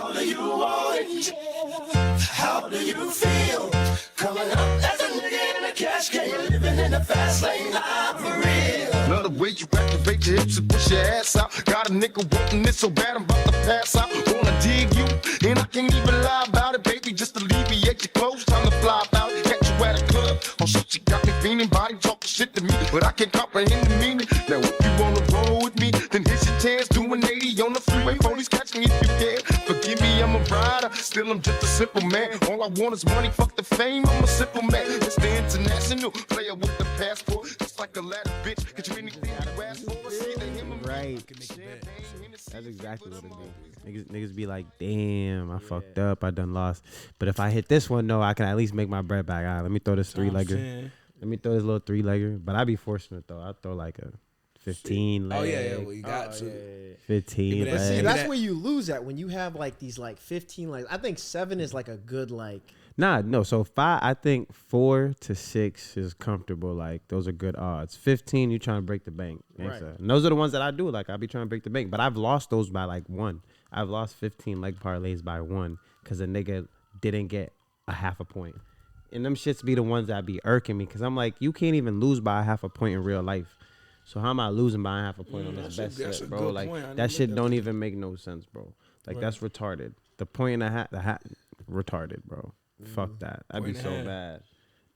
How do you want it? How do you feel? Coming up as a nigga in a cash can, living in the fast lane, I'm for real. Love the way you activate your hips and push your ass out. Got a nigga wanting it so bad I'm about to pass out. Wanna dig you, and I can't even lie about it, baby. Just alleviate your clothes, time to fly out. Catch you at a club, oh shit, she got me fiending. Body talking shit to me, but I can't comprehend the meaning. Now if you wanna roll with me, then here's your chance. Doing 80 on the freeway, police catch me if you can. Forgive me, I'm a rider, still I'm just a simple man. All I want is money, fuck the fame, I'm a simple man. It's the international player with the passport. It's like a ladder, bitch, get you anything you ask for. See the him and Right. That's exactly what it is. Niggas be like, damn, I fucked up, I done lost. But if I hit this one, no, I can at least make my bread back. All right, let me throw this three-legger. Let me throw this little three-legger. But I be fortunate, though. I throw like a 15 leg. Oh, yeah, well, you got to. Yeah. 15 But leg. See, that's where you lose at when you have like these like 15 legs. I think 7 is like a good like. Nah, no. So 5, I think 4 to 6 is comfortable. Like those are good odds. 15, you trying to break the bank. Right. And those are the ones that I do. Like I be trying to break the bank, but I've lost those by like 1. I've lost 15 leg parlays by 1 because a nigga didn't get a half a point. And them shits be the ones that be irking me because I'm like, you can't even lose by a half a point in real life. So how am I losing by a half a point on this bet set, bro? Like that shit don't even make no sense, bro. Like that's retarded. The point and a half, the hat, retarded, bro. Fuck that. I'd be so mad.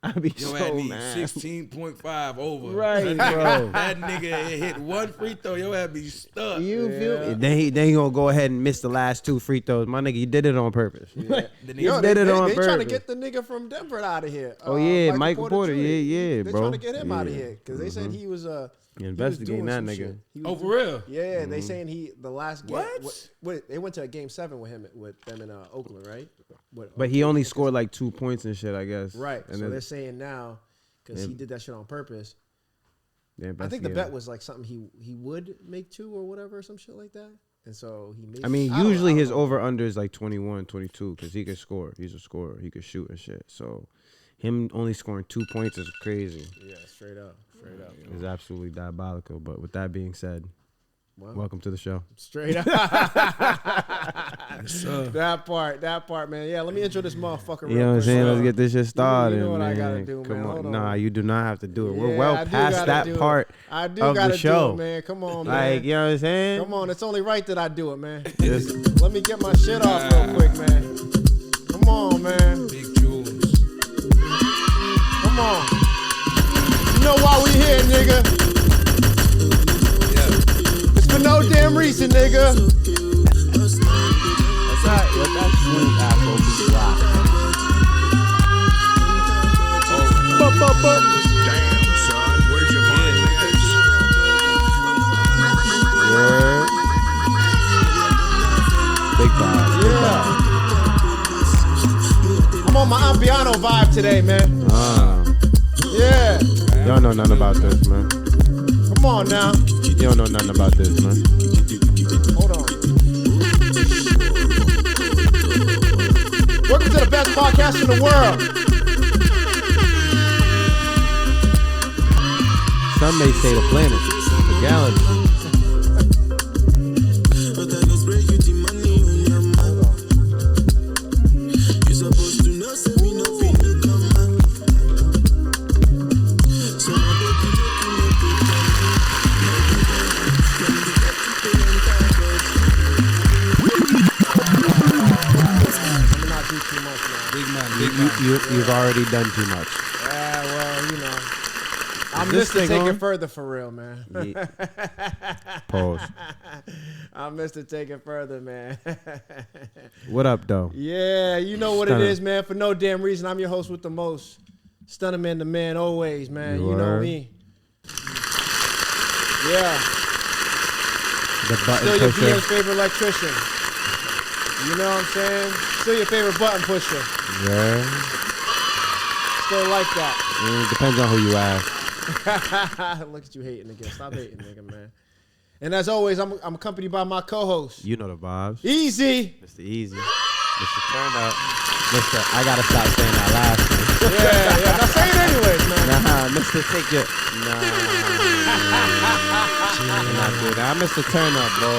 I'd be so mad. 16.5 over. Right, bro. That nigga hit one free throw. Your ass be stuck. You feel me? Then he gonna go ahead and miss the last 2 free throws. My nigga, you did it on purpose. Yeah. Yo, did it on they purpose. trying to get the nigga from Denver out of here. Oh yeah, Michael Porter. Jr. Yeah, They bro. trying to get him out of here because they said he was investigating that nigga. Oh, for real? Yeah, they saying the last game. What? They went to a game 7 with them in Oakland, right? But he only scored like 2 points and shit, I guess. Right. And so they're saying now because he did that shit on purpose. I think the bet was like something he would make 2 or whatever, or some shit like that. And so he made. I mean, usually his over under is like 21, 22 because he could score. He's a scorer. He could shoot and shit. So him only scoring 2 points is crazy. Yeah, straight up. It's absolutely diabolical. But with that being said, welcome to the show. Straight up. That part, man. Yeah, let me intro this motherfucker. You know what I'm saying? Let's get this shit started. You know what man. I gotta do, Come man. on. Hold Nah, on. you do not have to do it. We're Yeah, well I do past gotta that do it. part I do of gotta the show. do it, man. Come on, man. Like, you know what I'm saying? Come on, it's only right that I do it, man. Let me get my shit off real quick, man. Come on, man. Big jewels. Come on. You know why we here, nigga? Yeah. It's for no damn reason, nigga. That's right. Let that smooth Afro beat rock. Damn, son, where'd you find this? Yeah. Big vibe. Big vibe. I'm on my Ampiano vibe today, man. Yeah. You don't know nothing about this, man. Come on now. You don't know nothing about this, man. Hold on. Welcome to the best podcast in the world. Some may say the planet, the galaxy. You've already done too much. Yeah, well, you know. I'm just to take it further for real, man. Yeah. Pause. I'm Mr. Take It Further, man. What up, though? Yeah, you know what Stunna. it is, man. For no damn reason, I'm your host with the most. Stunna Man, the man, always, man. You know me. Yeah. The button Still your pusher. DM's favorite electrician. You know what I'm saying? Still your favorite button pusher. Yeah. Still like that. Depends on who you ask. Look at you hating again. Stop hating, nigga, man. And as always, I'm accompanied by my co-host. You know the vibes. Easy. Mr. Easy. Mr. Turn Up. Mr. I gotta stop saying that last one. Yeah. Now say it anyways, man. Nah, Mr. Take Your... Nah. Not do that. I'm Mr. Turn Up, bro.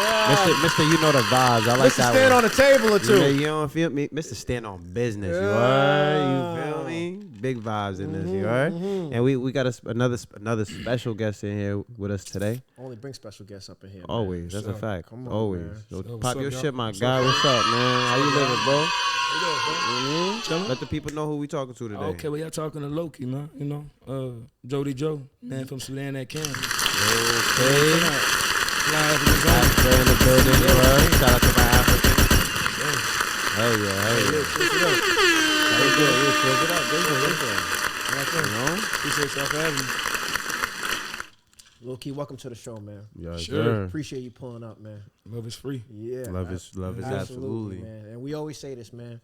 Mr. You know the vibes. I like Mr. that Stand one. on a table or two. Yeah, you don't feel me? Mr. Stand on business. You heard? You feel me? Big vibes in this. You heard? And we got another special guest in here with us today. Only bring special guests up in here. Always. That's a fact. Come on, Always. man. So So, pop what's your up, shit, y'all? my What's guy. up, What's up, man? How you living, bro? Chillin'? Let the people know who we talking to today. Okay, well, y'all talking to Lokii, man. You know, Jody Joe, man from Sudan that can. Okay. Africa in the building, you heard? Shout out to my African. Hell yeah, hell yeah. How you doing? Yeah, cheers it up. Good. You know? Appreciate y'all for having me. Lokii, welcome to the show, man. Yeah, Sure. sure. Appreciate you pulling up, man. Love is free. Yeah. Love is absolutely. man. And we always say this, man.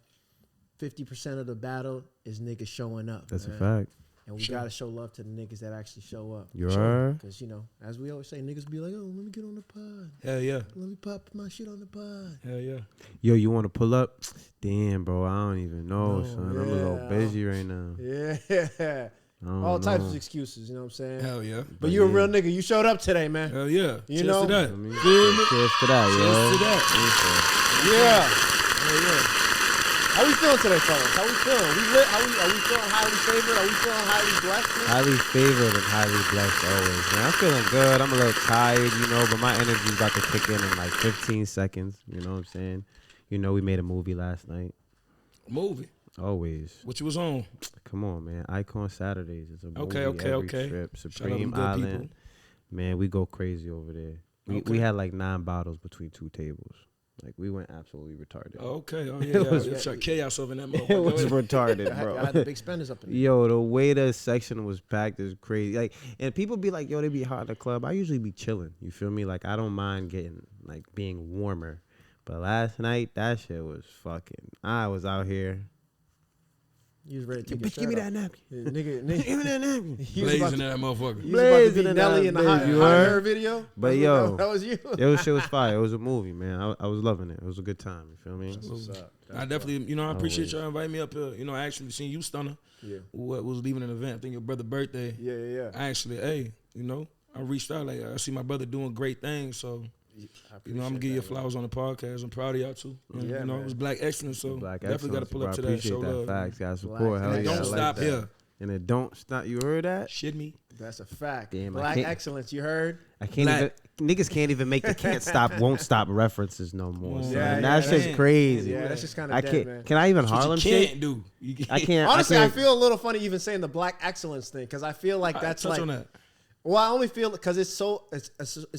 50% of the battle is niggas showing up. That's man. a fact. And we gotta show love to the niggas that actually show up. You heard? Because, you know, as we always say, niggas be like, oh, let me get on the pod. Hell yeah. Let me pop my shit on the pod. Hell yeah. Yo, you want to pull up? Damn, bro. I don't even know, No, son. I'm a little yeah. busy right now. Yeah. I don't All types know. of excuses, you know what I'm saying? Hell yeah. But you a real nigga. You showed up today, man. Hell yeah. You Cheers know? to that. I mean, Feel me? cheers to that, Cheers yo. to that. Yeah. Hell yeah. How we feeling today, fellas? How we feeling? We lit? Are we feeling highly favored? Are we feeling highly blessed, man? Highly favored and highly blessed always, man. I'm feeling good. I'm a little tired, you know, but my energy's about to kick in like 15 seconds. You know what I'm saying? You know, we made a movie last night. Movie. Always. What you was on? Come on, man. Icon Saturdays. It's a movie Okay. every trip. Shout out Supreme them good Island. people. Man, we go crazy over there. We Okay. had like 9 bottles between 2 tables. Like, we went absolutely retarded. Okay. Oh, It yeah. was- Yeah. Chaos over in that It was motherfucker. retarded, I bro. had the big spenders up in there. Yo, the way the section was packed is crazy. Like, and people be like, yo, they be hot in the club. I usually be chilling. You feel me? Like, I don't mind getting, like, being warmer. But last night, that shit was fucking. I was out here. You was ready to take Bitch, give me that napkin. that. Nigga, Give me that napkin. he was about Blazing to, that motherfucker. he was about to Blazing be in Nelly that in the bitch, hot you Her heard? video. But yo, that was you. Shit was fire. It was a movie, man. I was loving it. It was a good time. You feel me? What's up? I definitely, you know, I appreciate Always. y'all inviting me up here. You know, I actually seen you, Stunna. Yeah. What was leaving an event? I think your brother's birthday. Yeah. I actually, hey, you know, I reached out. Like, I see my brother doing great things. So, you know, I'm gonna give you flowers on the podcast. I'm proud of y'all too. And, Yeah, you know, man. it was Black Excellence. So Black definitely got to excellence, pull bro. up I to that. appreciate Show that. love. Facts, guys. Support. Black Hell And yeah, don't I like stop that. here. And it don't stop. You heard that? Shit me. That's a fact. Damn, I Black can't- excellence. You heard? I can't Black. even. Niggas can't even make the can't stop, won't stop references no more. son. Yeah, And yeah, that shit's man. crazy. Yeah, that's just kind I of dead, can't. man. Can I even That's what Harlem you can't shit? do. I can't. Honestly, I can't- feel a little funny even saying the black excellence thing because I feel like that's touch like. on that. Well, I only feel because it's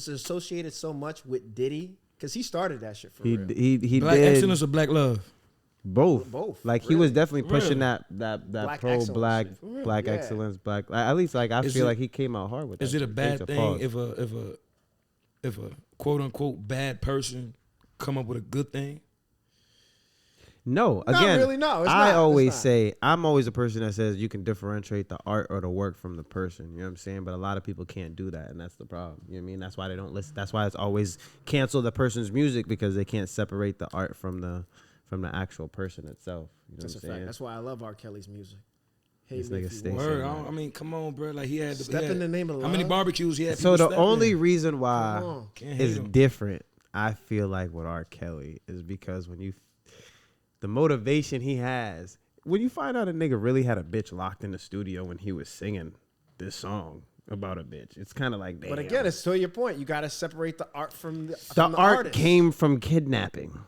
associated so much with Diddy because he started that shit for He real. he Black did Excellence or Black Love? both. Both, Like he was really. definitely pushing Really? that Black pro excellence black shit. black Yeah. excellence black. At least like I Is feel it- like he came out hard with that. Is it a shit. bad Takes thing pause. if a quote unquote bad person come up with a good thing? No, Not again, really, no, it's I not, always it's not. say I'm always a person that says you can differentiate the art or the work from the person. You know what I'm saying? But a lot of people can't do that, and that's the problem. You know what I mean? That's why they don't listen. That's why it's always cancel the person's music because they can't separate the art from the actual person itself. You know That's a what I'm fact. saying? That's why I love R. Kelly's music. This Me nigga if you stay want. Word. saying that. I mean, come on, bro. Like he had. Step in the name of How many love. barbecues he had? So people the step only in? reason Come why on. Can't hate it's him. different, I feel like with R. Kelly, is because when you the motivation he has, when you find out a nigga really had a bitch locked in the studio when he was singing this song about a bitch, it's kind of like, damn. But again, it's to your point. You got to separate the art from the the from the art artist. came from kidnapping.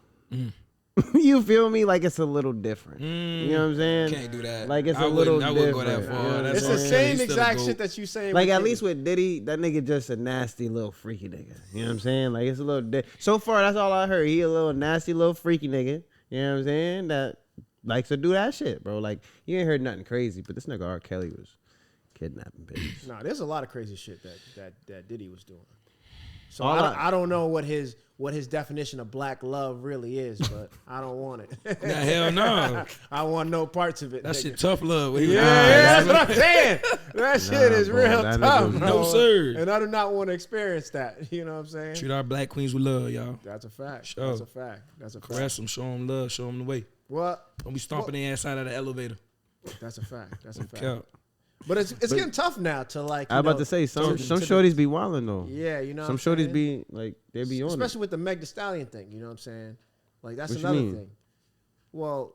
You feel me? Like it's a little different. You know what I'm saying? Can't do that. Like it's I a little wouldn't- I wouldn't go different. that far. You know what I'm That's It's R. the saying? Kelly, same he's still exact the shit GOAT. that you saying. Like at Diddy. least with Diddy, that nigga just a nasty little freaky nigga. You know what I'm saying? Like it's a little. So far, that's all I heard. He a little nasty little freaky nigga. You know what I'm saying? That likes to do that shit, bro. Like you ain't heard nothing crazy, but this nigga R. Kelly was kidnapping bitches. Nah, there's a lot of crazy shit that Diddy was doing. So All I don't know what his definition of black love really is, but I don't want it. Nah, hell no. I want no parts of it. That nigga. shit tough love. Yeah, that's what I'm saying. That shit is bro, real that tough, nigga- bro. No, sir. And I do not want to experience that. You know what I'm saying? Treat our black queens with love, y'all. That's a fact. Sure. That's a fact. That's a fact. Caress them, show them love, show them the way. What? Don't be stomping their ass out of the elevator. That's a fact. That's a fact. Count. But it's getting tough now to like. I was about to say some shorties be wilding though. Yeah, you know. Some shorties be like they be on it. Especially with the Meg Thee Stallion thing. You know what I'm saying? Like that's What you another mean? thing. Well,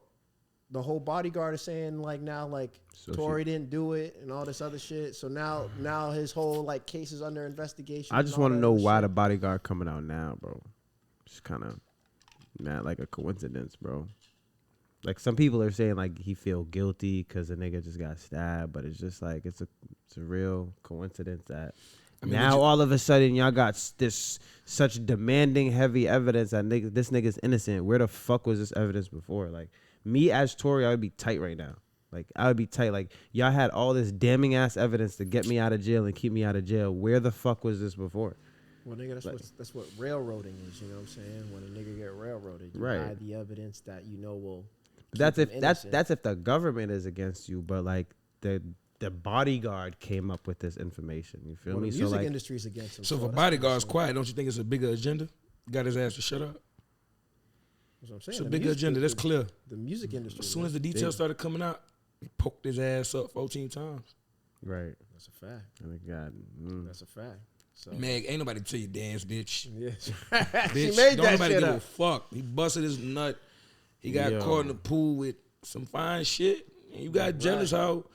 the whole bodyguard is saying like now like Tory didn't do it and all this other shit. So now his whole like case is under investigation. I just want to know why the bodyguard coming out now, bro. It's kind of not like a coincidence, bro. Like some people are saying like he feel guilty because the nigga just got stabbed, but it's just like it's a real coincidence that now all of a sudden y'all got this such demanding heavy evidence that this nigga's innocent. Where the fuck was this evidence before? Like me as Tory, I would be tight right now. Like I would be tight. Like y'all had all this damning ass evidence to get me out of jail and keep me out of jail. Where the fuck was this before? Well, nigga, that's what railroading is. You know what I'm saying? When a nigga get railroaded, you right. hide the evidence that you know will. That's if the government is against you, but like the bodyguard came up with this information. You feel me? The music industry is against him. So if a bodyguard's quiet, don't you think it's a bigger agenda? Got his ass to shut up. That's what I'm saying. It's a bigger agenda. That's clear. The music industry. As soon as the details started coming out, he poked his ass up 14 times. Right. That's a fact. Oh God. That's a fact. So. Meg, ain't nobody tell you dance, bitch. Yeah. Bitch, she made don't that nobody shit give up. a fuck. He busted his nut. He got caught in the pool with some fine shit. And you got jealous how,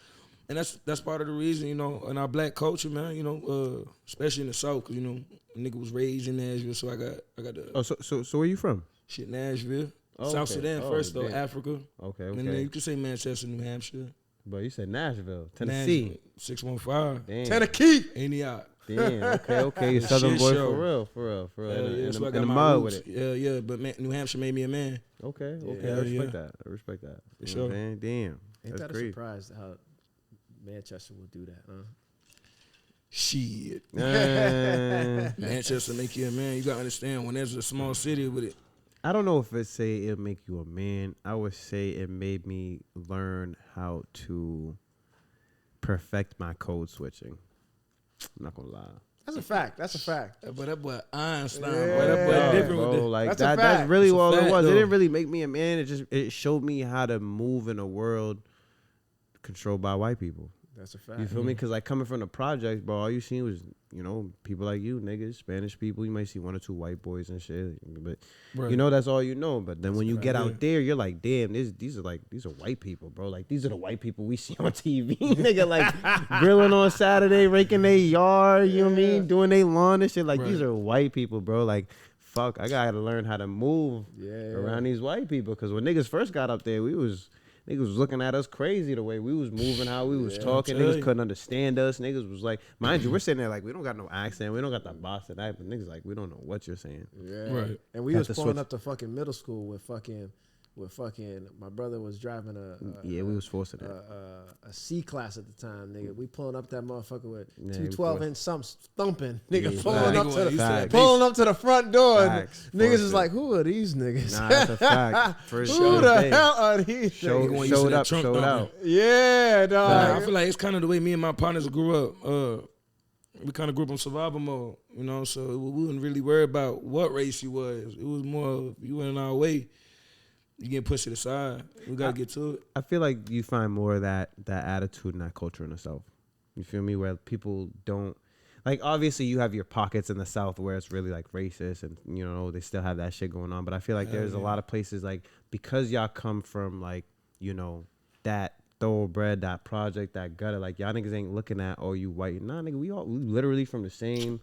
and that's part of the reason, you know, in our black culture, man, you know, especially in the South, 'cause, you know, a nigga was raised in Nashville, so I got the. Oh, so where you from? Shit, Nashville. Oh, South okay. Sudan first, though, damn. Africa. Okay. And then you could say Manchester, New Hampshire. But you said Nashville, Tennessee. 615. Damn. Tennessee. Ain't he out? Damn. Okay. You Southern Shit boy show. for real. Yeah, In so I the got my mud roots. with it. Yeah, but New Hampshire made me a man. Okay. Yeah, I respect that. For You know sure. what I'm saying? Damn. Ain't That's that great. a surprise how Manchester will do that, huh? Shit. Manchester make you a man. You gotta understand when there's a small city with it. I don't know if it say it'll make you a man. I would say it made me learn how to perfect my code switching. I'm not gonna lie. That's a fact. But that boy Einstein, Yeah. boy, that boy Yeah, different bro, with it. like That's a that's fact. really It's a all it fact, was. though. It didn't really make me a man. It showed me how to move in a world controlled by white people. That's a fact. You feel me? Because like coming from the projects, bro, all you seen was, you know, people like you, niggas, Spanish people. You might see one or two white boys and shit, but you know that's all you know. But then when you get out there, you're like, damn, these are white people, bro. Like these are the white people we see on TV, nigga. Like grilling on Saturday, raking their yard. You know what I mean? Doing their lawn and shit. Like these are white people, bro. Like fuck, I gotta learn how to move around these white people. Because when niggas first got up there, niggas was looking at us crazy the way we was moving, how we was talking. Niggas couldn't understand us. Niggas was like, mind you, we're sitting there like, we don't got no accent. We don't got that Boston accent. But niggas like, we don't know what you're saying. Yeah. Right. And we Have was to pulling switch. up to fucking middle school with fucking my brother was driving We was forcing it. a C class at the time, nigga. We pulling up that motherfucker with Yeah, two we 12-inch sumps thumping, nigga, Yeah, pulling up to the front door. And Facts. niggas Force is it. like, who are these niggas? Nah, that's a fact. For Who sure. the hell are these Showed niggas? When you see that up, trunk showed thumping. out. Yeah, dog. I feel like it's kind of the way me and my partners grew up. We kind of grew up in survival mode, you know, so we wouldn't really worry about what race you was. It was more of you went in our way, you getting pushed to the side. We got to get to it. I feel like you find more of that attitude and that culture in the South. You feel me? Where people don't, like, obviously you have your pockets in the South where it's really like racist and, you know, they still have that shit going on. But I feel like there's a lot of places like, because y'all come from like, you know, that thoroughbred, that project, that gutter, like y'all niggas ain't looking at, oh, you white. Nah, nigga, we literally from the same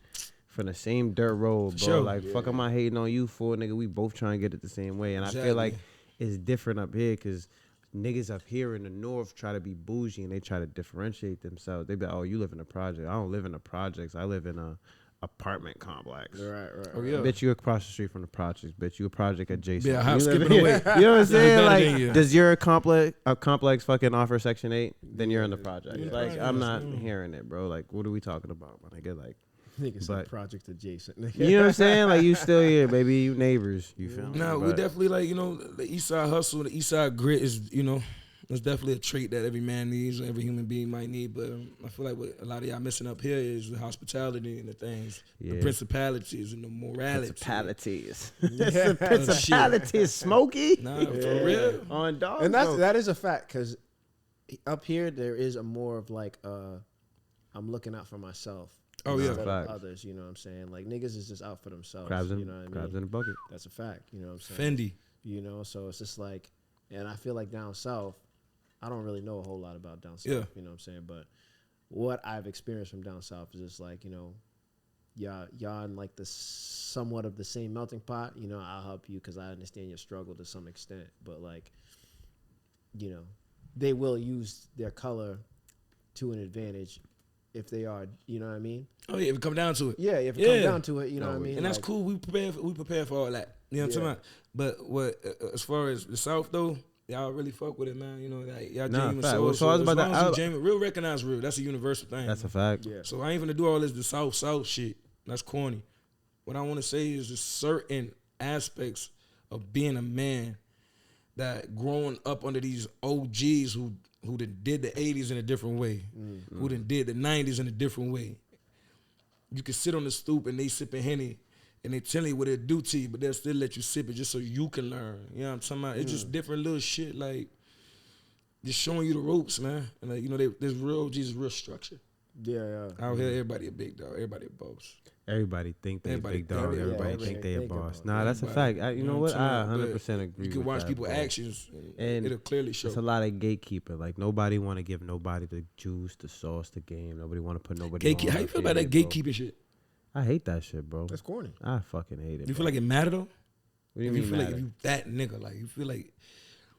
dirt road, bro. Sure. Like, fuck am I hating on you for, nigga? We both trying to get it the same way. And I feel like it's different up here because niggas up here in the North try to be bougie and they try to differentiate themselves. They be like, oh, you live in a project. I don't live in the projects. I live in a apartment complex. Right. Oh, yeah. Bitch, you across the street from the projects. Bitch, you a project adjacent. Yeah, hop You live- skipping away. You know what I'm saying? better Like, than you. does your complex fucking offer Section 8? Then you're in the project. Yeah, Like, right. I'm not hearing it, bro. Like, what are we talking about, my nigga? Like, Niggas but- project adjacent. Nigga. you know what I'm saying? Like, you still here, baby. You neighbors. You feel me? No, we But- definitely like, you know, the East Side hustle, the East Side grit is, you know, it's definitely a trait that every man needs, every human being might need. But I feel like what a lot of y'all missing up here is the hospitality and the things, the Yeah. principalities and the morality. Principalities. Yeah. Principalities, Smokey. Nah, for real. On dog. And bro. that is a fact because up here there is a more of like I'm looking out for myself. Oh, yeah. instead of Facts. others. You know what I'm saying? Like niggas is just out for themselves. Crabs in, you know what I mean? crabs in a bucket. That's a fact. You know what I'm saying? Fendi. You know, so it's just like, and I feel like down south, I don't really know a whole lot about down south. Yeah. You know what I'm saying? But what I've experienced from down south is just like, you know, y'all in like the somewhat of the same melting pot. You know, I'll help you because I understand your struggle to some extent. But like, you know, they will use their color to an advantage if they are, you know what I mean? Oh yeah, if it come down to it. Yeah, if it comes down to it, you know what I mean? And that's Like, cool. We prepare for all that. You know what I'm talking about? But what as far as the South though, y'all really fuck with it, man. You know, like, y'all Nah, genuine fact. souls. Well, so I was as about to- long as you I- genuine, real recognize real. That's a universal thing. That's a man. fact. yeah. So I ain't gonna do all this the South shit. That's corny. What I want to say is just certain aspects of being a man that growing up under these OGs who did the 80s in a different way, who did the 90s in a different way. You can sit on the stoop and they sipping Henny and they telling you what it do to you, but they'll still let you sip it just so you can learn. You know what I'm talking about? It's just different little shit, like just showing you the ropes, man. And like, you know, there's real OGs, real structure. Yeah. Out here, everybody a big dog, everybody a boss. Everybody think they Everybody big dog. think they- Everybody yeah, think they a everybody boss. think Nah, that's a Everybody, fact. You know I'm what? I saying? 100% agree. You can with watch that, people's bro. actions and And it'll clearly show. It's a lot of gatekeeping. Like nobody want to give nobody the juice, the sauce, the game. Nobody want to put nobody. Gatekeep. on How you up feel about here, that bro. gatekeeping shit? I hate that shit, bro. That's corny. I fucking hate it. You bro. feel like it matter though? What do you If mean? you feel like matter? if you that nigga, like you feel like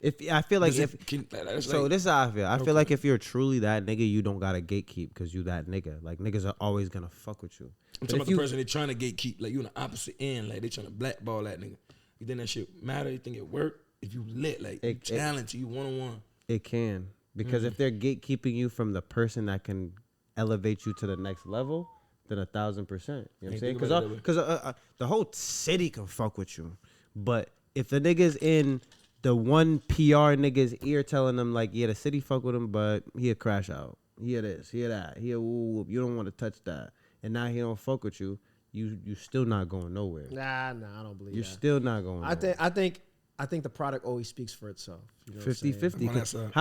If I feel like does if it- can- that's so, like- this is how I feel. I Okay. feel like if you're truly that nigga, you don't gotta gatekeep because you that nigga. Like niggas are always gonna fuck with you. I'm But talking if about the you- person they trying to gatekeep, like you on the opposite end, like they trying to blackball that nigga. You think that shit matter? You think it work? If you lit, like you It- talented, you 1-on-1. It can because if they're gatekeeping you from the person that can elevate you to the next level, then 1,000%. You know what I'm Ain't saying? think about it that way. Because the whole city can fuck with you, but if the niggas in the one PR nigga's ear telling them like, yeah, the city fuck with him, but he'll crash out. Hear this, hear that, hear whoop, whoop. You don't want to touch that, and now he don't fuck with you. You still not going nowhere. Nah, I don't believe You're that. still not going. Nowhere. I think the product always speaks for itself. You know what I'm saying? 50-50. On that side.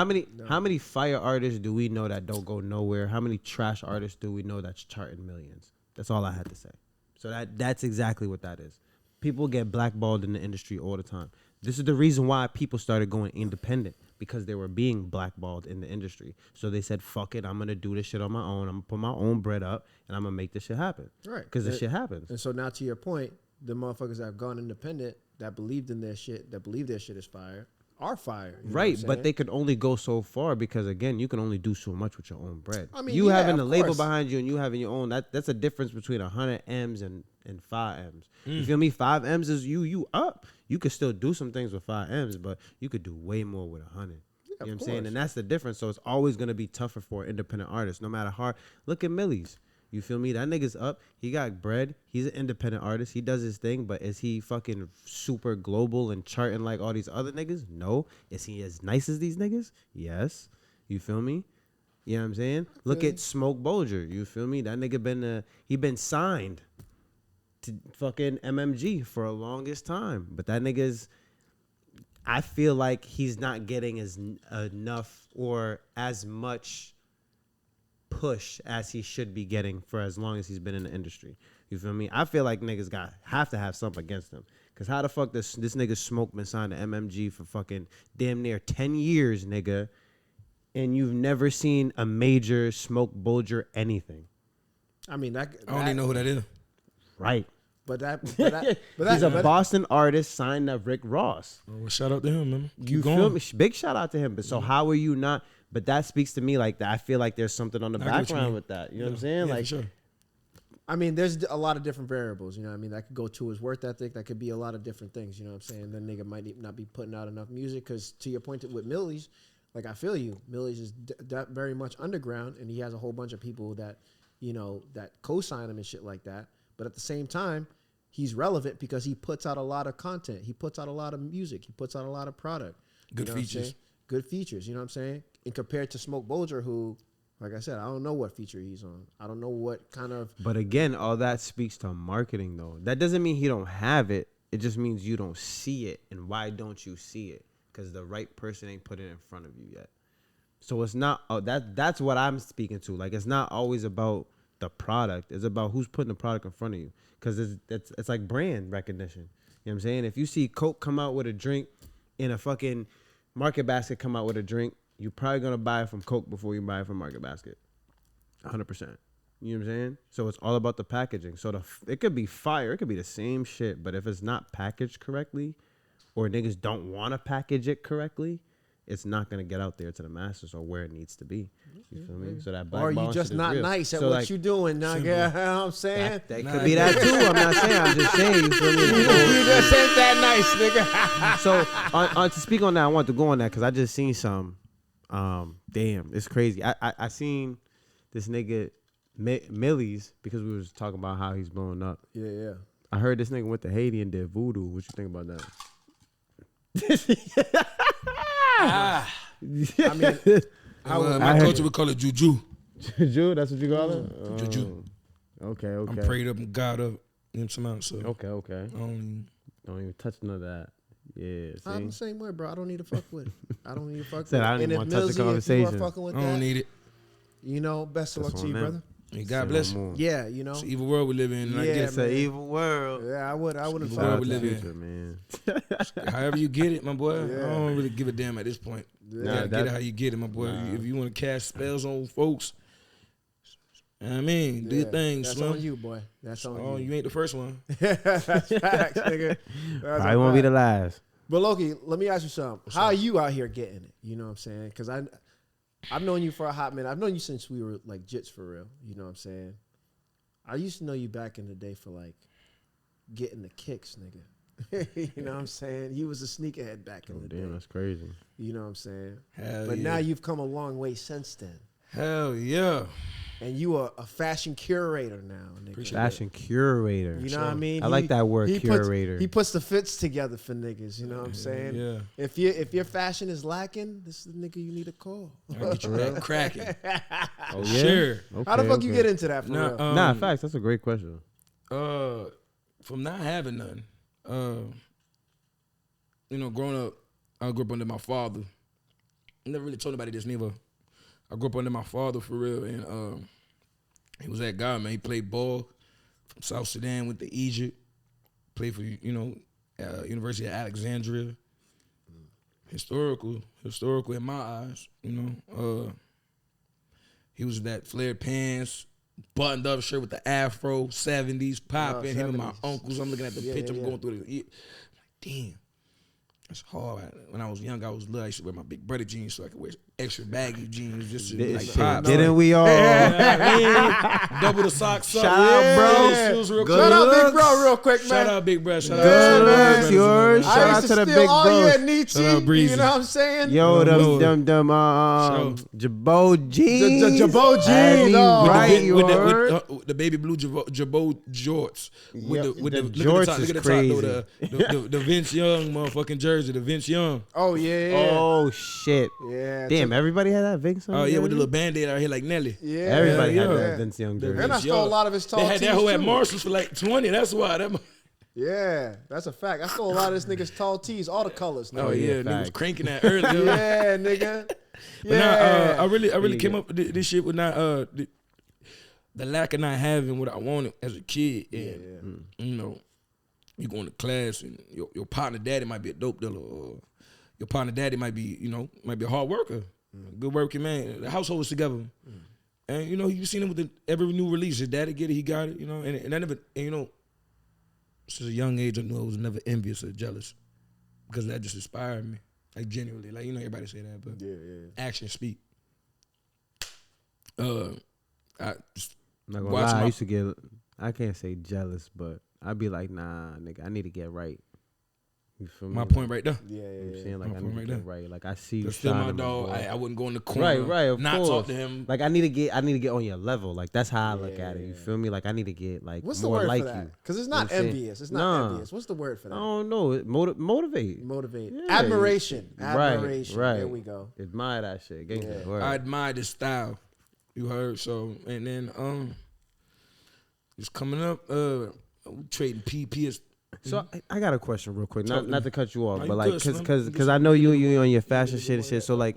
How many fire artists do we know that don't go nowhere? How many trash artists do we know that's charting millions? That's all I had to say. So that's exactly what that is. People get blackballed in the industry all the time. This is the reason why people started going independent, because they were being blackballed in the industry. So they said, fuck it, I'm going to do this shit on my own. I'm going to put my own bread up and I'm going to make this shit happen. Right. Because this shit happens. And so now to your point, the motherfuckers that have gone independent, that believed in their shit, that believe their shit is fire, are fire. You know Right, what I'm but saying? they could only go so far because again, you can only do so much with your own bread. I mean, you yeah, having of a label course. behind you and you having your own, that's a difference between 100 M's and 5 M's. You feel me? 5 M's is you up. You could still do some things with 5 M's, but you could do way more with 100. You know what I'm saying? course. And that's the difference. So it's always gonna be tougher for an independent artist, no matter how. Look at Millie's. You feel me? That nigga's up. He got bread. He's an independent artist. He does his thing, but is he fucking super global and charting like all these other niggas? No. Is he as nice as these niggas? Yes. You feel me? You know what I'm saying? Look at Smoke Bolger. You feel me? That nigga he been signed to fucking MMG for a longest time, but that nigga's. I feel like he's not getting enough or as much push as he should be getting for as long as he's been in the industry. You feel me? I feel like niggas have to have something against him. Cause how the fuck this nigga Smoke been signed to MMG for fucking damn near 10 years, nigga, and you've never seen a major Smoke Bolger anything. I mean, I don't even know who that is. Right. But that, He's a Boston artist signed to Rick Ross. Well, shout out to him, man. Keep You going. feel me? Big shout out to him. But so how are you not? But that speaks to me like that. I feel like there's something on the I get what you background mean. with that. You know what I'm saying? Yeah, Like, for sure. I mean, there's a lot of different variables. You know what I mean? That could go to his work ethic. That could be a lot of different things. You know what I'm saying? Then nigga might not be putting out enough music. Because to your point with Millie's, like I feel you. Millie's is very much underground, and he has a whole bunch of people that, you know, that co-sign him and shit like that. But at the same time, he's relevant because he puts out a lot of content. He puts out a lot of music. He puts out a lot of product. Good You know what I'm features. saying? Good features. You know what I'm saying? And compared to Smoke Bolger, who, like I said, I don't know what feature he's on. I don't know what kind of. but again, all that speaks to marketing, though. That doesn't mean he don't have it. It just means you don't see it. And why don't you see it? Because the right person ain't put it in front of you yet. So it's not that's what I'm speaking to. Like it's not always about the product. It's about who's putting the product in front of you. Cause it's like brand recognition. You know what I'm saying? If you see Coke come out with a drink and a fucking Market Basket come out with a drink, you're probably gonna buy it from Coke before you buy it from Market Basket. 100%. You know what I'm saying? So it's all about the packaging. So it could be fire. It could be the same shit. But if it's not packaged correctly or niggas don't want to package it correctly, it's not going to get out there to the masses or where it needs to be. You feel me? So that black Or you balance just shit is not real. nice at So what like, you doing, nigga. You know what I'm saying? that could be that too. I'm not saying. I'm just saying. You feel me? You just ain't that nice, nigga. So to speak on that, I want to go on that because I just seen some. Damn, it's crazy. I seen this nigga Millie's because we was talking about how he's blowing up. Yeah. I heard this nigga went to Haiti and did voodoo. What you think about that? I mean, my culture would call it juju. Juju, that's what you call it? Juju. Okay. I'm prayed up and God up. You know what I'm saying? So Okay. don't Don't even touch none of that. Yeah, see? I'm the same way, bro. I don't need to fuck with it. I don't need to fuck with Said it. I don't And even if wanna touch the Millsy, if you are conversation. fucking with I don't that, need it. you know, best of luck That's to you, on them. brother. And God bless you. Yeah, you know. It's an evil world we live in. And I Yeah, get It's an evil world. Yeah, I wouldn't Evil fuck world Shout we out with to live that. in. Future, man. However you get it, my boy. Yeah. I don't really give a damn at this point. You Nah, gotta get it that- how you get it, my boy. If you want to cast spells on folks, you know what I mean, do your thing, That's Slim. on you, boy. That's on Oh, you. you ain't the first one. That's facts, nigga. That's Probably a won't be fact. the last. But Loki, let me ask you something. How are you out here getting it? You know what I'm saying? Because I've known you for a hot minute. I've known you since we were like jits for real. You know what I'm saying? I used to know you back in the day for like getting the kicks, nigga. You know what I'm saying? You was a sneakerhead back in Oh, the damn, day. that's crazy. You know what I'm saying? Hell But yeah. now you've come a long way since then. Hell yeah. And you are a fashion curator now, nigga. Appreciate Fashion curator. You know what I mean? I like that word, he curator. he puts the fits together for niggas. You know what I'm saying? Yeah. If your fashion is lacking, this is the nigga you need to call. I get you back cracking. Oh, yeah? Sure. Okay, How the fuck you okay. get into that for Nah, real? Nah, facts. That's a great question. From not having none, you know, growing up, I grew up under my father. I never really told nobody this neither. I grew up under my father for real, and he was that guy, man. He played ball from South Sudan, went to Egypt, played for, you know, University of Alexandria. Historical in my eyes, you know. He was that flared pants, buttoned up shirt with the afro, 70s, popping. Him and my 70s. uncles. I'm looking at the picture. I'm yeah. going through the. Like, damn. That's hard. When I was young, I was little. I used to wear my big brother jeans so I could wear extra baggy jeans just to like Shit, pop. didn't we all? Double the socks up. Shout out, bro. Yeah. Shoes real Shout out quick. Big Bro real quick, man. Shout out Big Bro. Shout out Good man. looks, yours. I Shout out used to the steal big all bros. your Nietzsche. Shout out Breezy. You know what I'm saying? Yo, Sure. them Jabot jeans. The Jabot Had jeans, me oh. right, you with heard? the baby blue Jabot jorts. Yep, With the the jorts look at the top, is look at the crazy. top though, the Vince Young motherfucking jersey, the Vince Young. Oh yeah. Oh shit! Yeah. Damn, everybody had that Vince. Oh yeah, with the little band-aid out here like Nelly. Yeah. Everybody had yeah. that Vince Young jersey. And I stole a lot of his tall They had that tees, whole at too. Marshalls for like 20. That's why that. Yeah, that's a fact. I stole a lot of this nigga's tall tees, all the colors. Oh nigga. yeah, yeah, nigga was fact. cranking that earlier. Yeah, nigga. But nah, Yeah. I really came Yeah. up with this shit with not the lack of not having what I wanted as a kid. And, you know, you going to class and your partner daddy might be a dope dealer, or your partner daddy might be, you know, might be a hard worker, good working man. The household was together. And, you know, you seen him with every new release. His daddy get it, he got it, you know. And I never, and, you know, since a young age, I knew I was never envious or jealous because that just inspired me. Like, genuinely. Like, you know, everybody say that, but actions speak. I just Not gonna watch lie, I my- used to get. I can't say jealous, but I'd be like, nah, nigga, I need to get right. You feel me? my point right there. Yeah, You know what I'm yeah. saying? Like, My I point need to right get right. Like, I see you That's still my shining, dog. boy. I wouldn't go in the corner. Right, of not course. talk to him. Like, I need to get on your level. Like, that's how I look at it. You feel me? Like, I need to get like What's the more word like for that? you. Because it's You know not what I'm saying? envious. It's not Nah. envious. What's the word for I that? don't know. Motivate. Motivate. Yeah. Admiration. Right, Admiration. right. There we go. Admire that shit. Gang Yeah. word. I admire the style. You heard? So, and then it's coming up, we trading PPS. So I got a question real quick. Talk to Not me. to cut you off, No, but you like good, Slim. You because get I know some- you on your fashion shit and shit. So like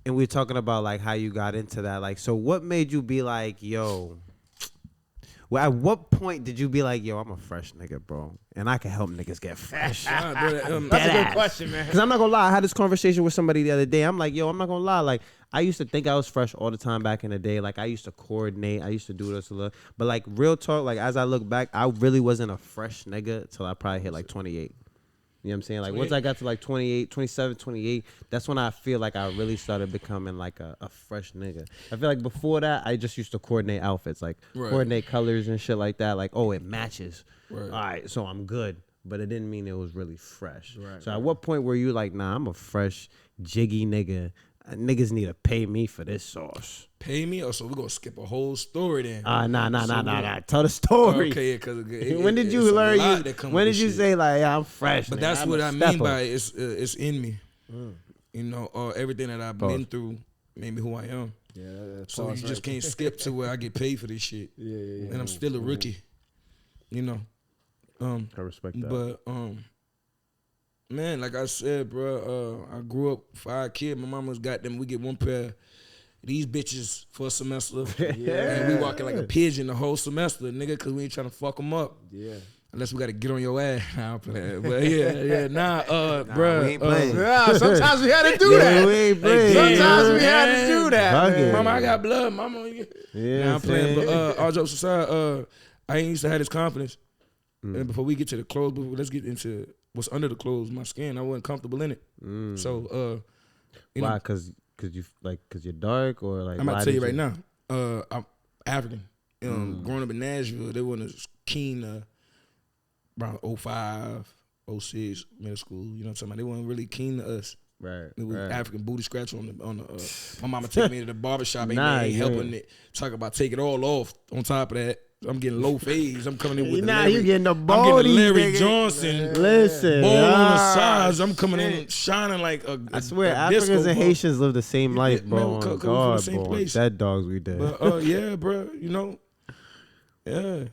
and we were talking about like how you got into that. Like, so what made you be like, yo? Well, at what point did you be like, yo, I'm a fresh nigga, bro, and I can help niggas get fresh? That's a good question, man. Because I'm not gonna lie, I had this conversation with somebody the other day. I'm like, yo, I'm not gonna lie, like I used to think I was fresh all the time back in the day. Like I used to coordinate, I used to do this a little, but like real talk, like as I look back, I really wasn't a fresh nigga till I probably hit like 28. You know what I'm saying? Like once I got to like 28, 27, 28, that's when I feel like I really started becoming like a fresh nigga. I feel like before that, I just used to coordinate outfits, like coordinate colors and shit like that. Like, oh, it matches. Right. All right, so I'm good. But it didn't mean it was really fresh. Right, so at what point were you like, nah, I'm a fresh, jiggy nigga. Niggas need to pay me for this sauce. Pay me? Oh, so we're going to skip a whole story then. Nah. Tell the story. Okay, because when did you learn when did you say like, yeah, I'm fresh? But nigga, that's I'm what a I mean stepper. by it's in me. You know, everything that I've been through made me who I am. Yeah, so you just can't skip to where I get paid for this shit. Yeah. And I'm still a rookie. You know. I respect that. But man, like I said, bro, I grew up 5 kids. My mama's got them. We get one pair of these bitches for a semester. And we walking like a pigeon the whole semester, nigga, because we ain't trying to fuck them up. Yeah. Unless we got to get on your ass. Nah, I'm playing. But bro. We ain't playing. Sometimes we had to do that. We ain't playing. Sometimes we had to do that. Man. Mama, I got blood. Mama, I'm playing. But all jokes aside, I ain't used to have this confidence. And before we get to the clothes, let's get into what's under the clothes. My skin, I wasn't comfortable in it. So, why? Cause you're dark, or like? I'm about to tell you right now. I'm African. Growing up in Nashville, they weren't as keen around 05, 06, middle school. You know what I'm talking about? They weren't really keen to us. Right. It was African booty scratch on the. My mama took me to the barbershop. Ain't helping it. Talk about take it all off. On top of that. I'm getting low fades. I'm coming in with you getting the body, I'm getting Larry nigga. Johnson. Listen, ball on the sides. I'm coming in shining like a I swear, a Africans disco and ball. Haitians live the same life, bro. Man, On we from God, the same bro. place. That dogs we did. But yeah, bro. You know, yeah.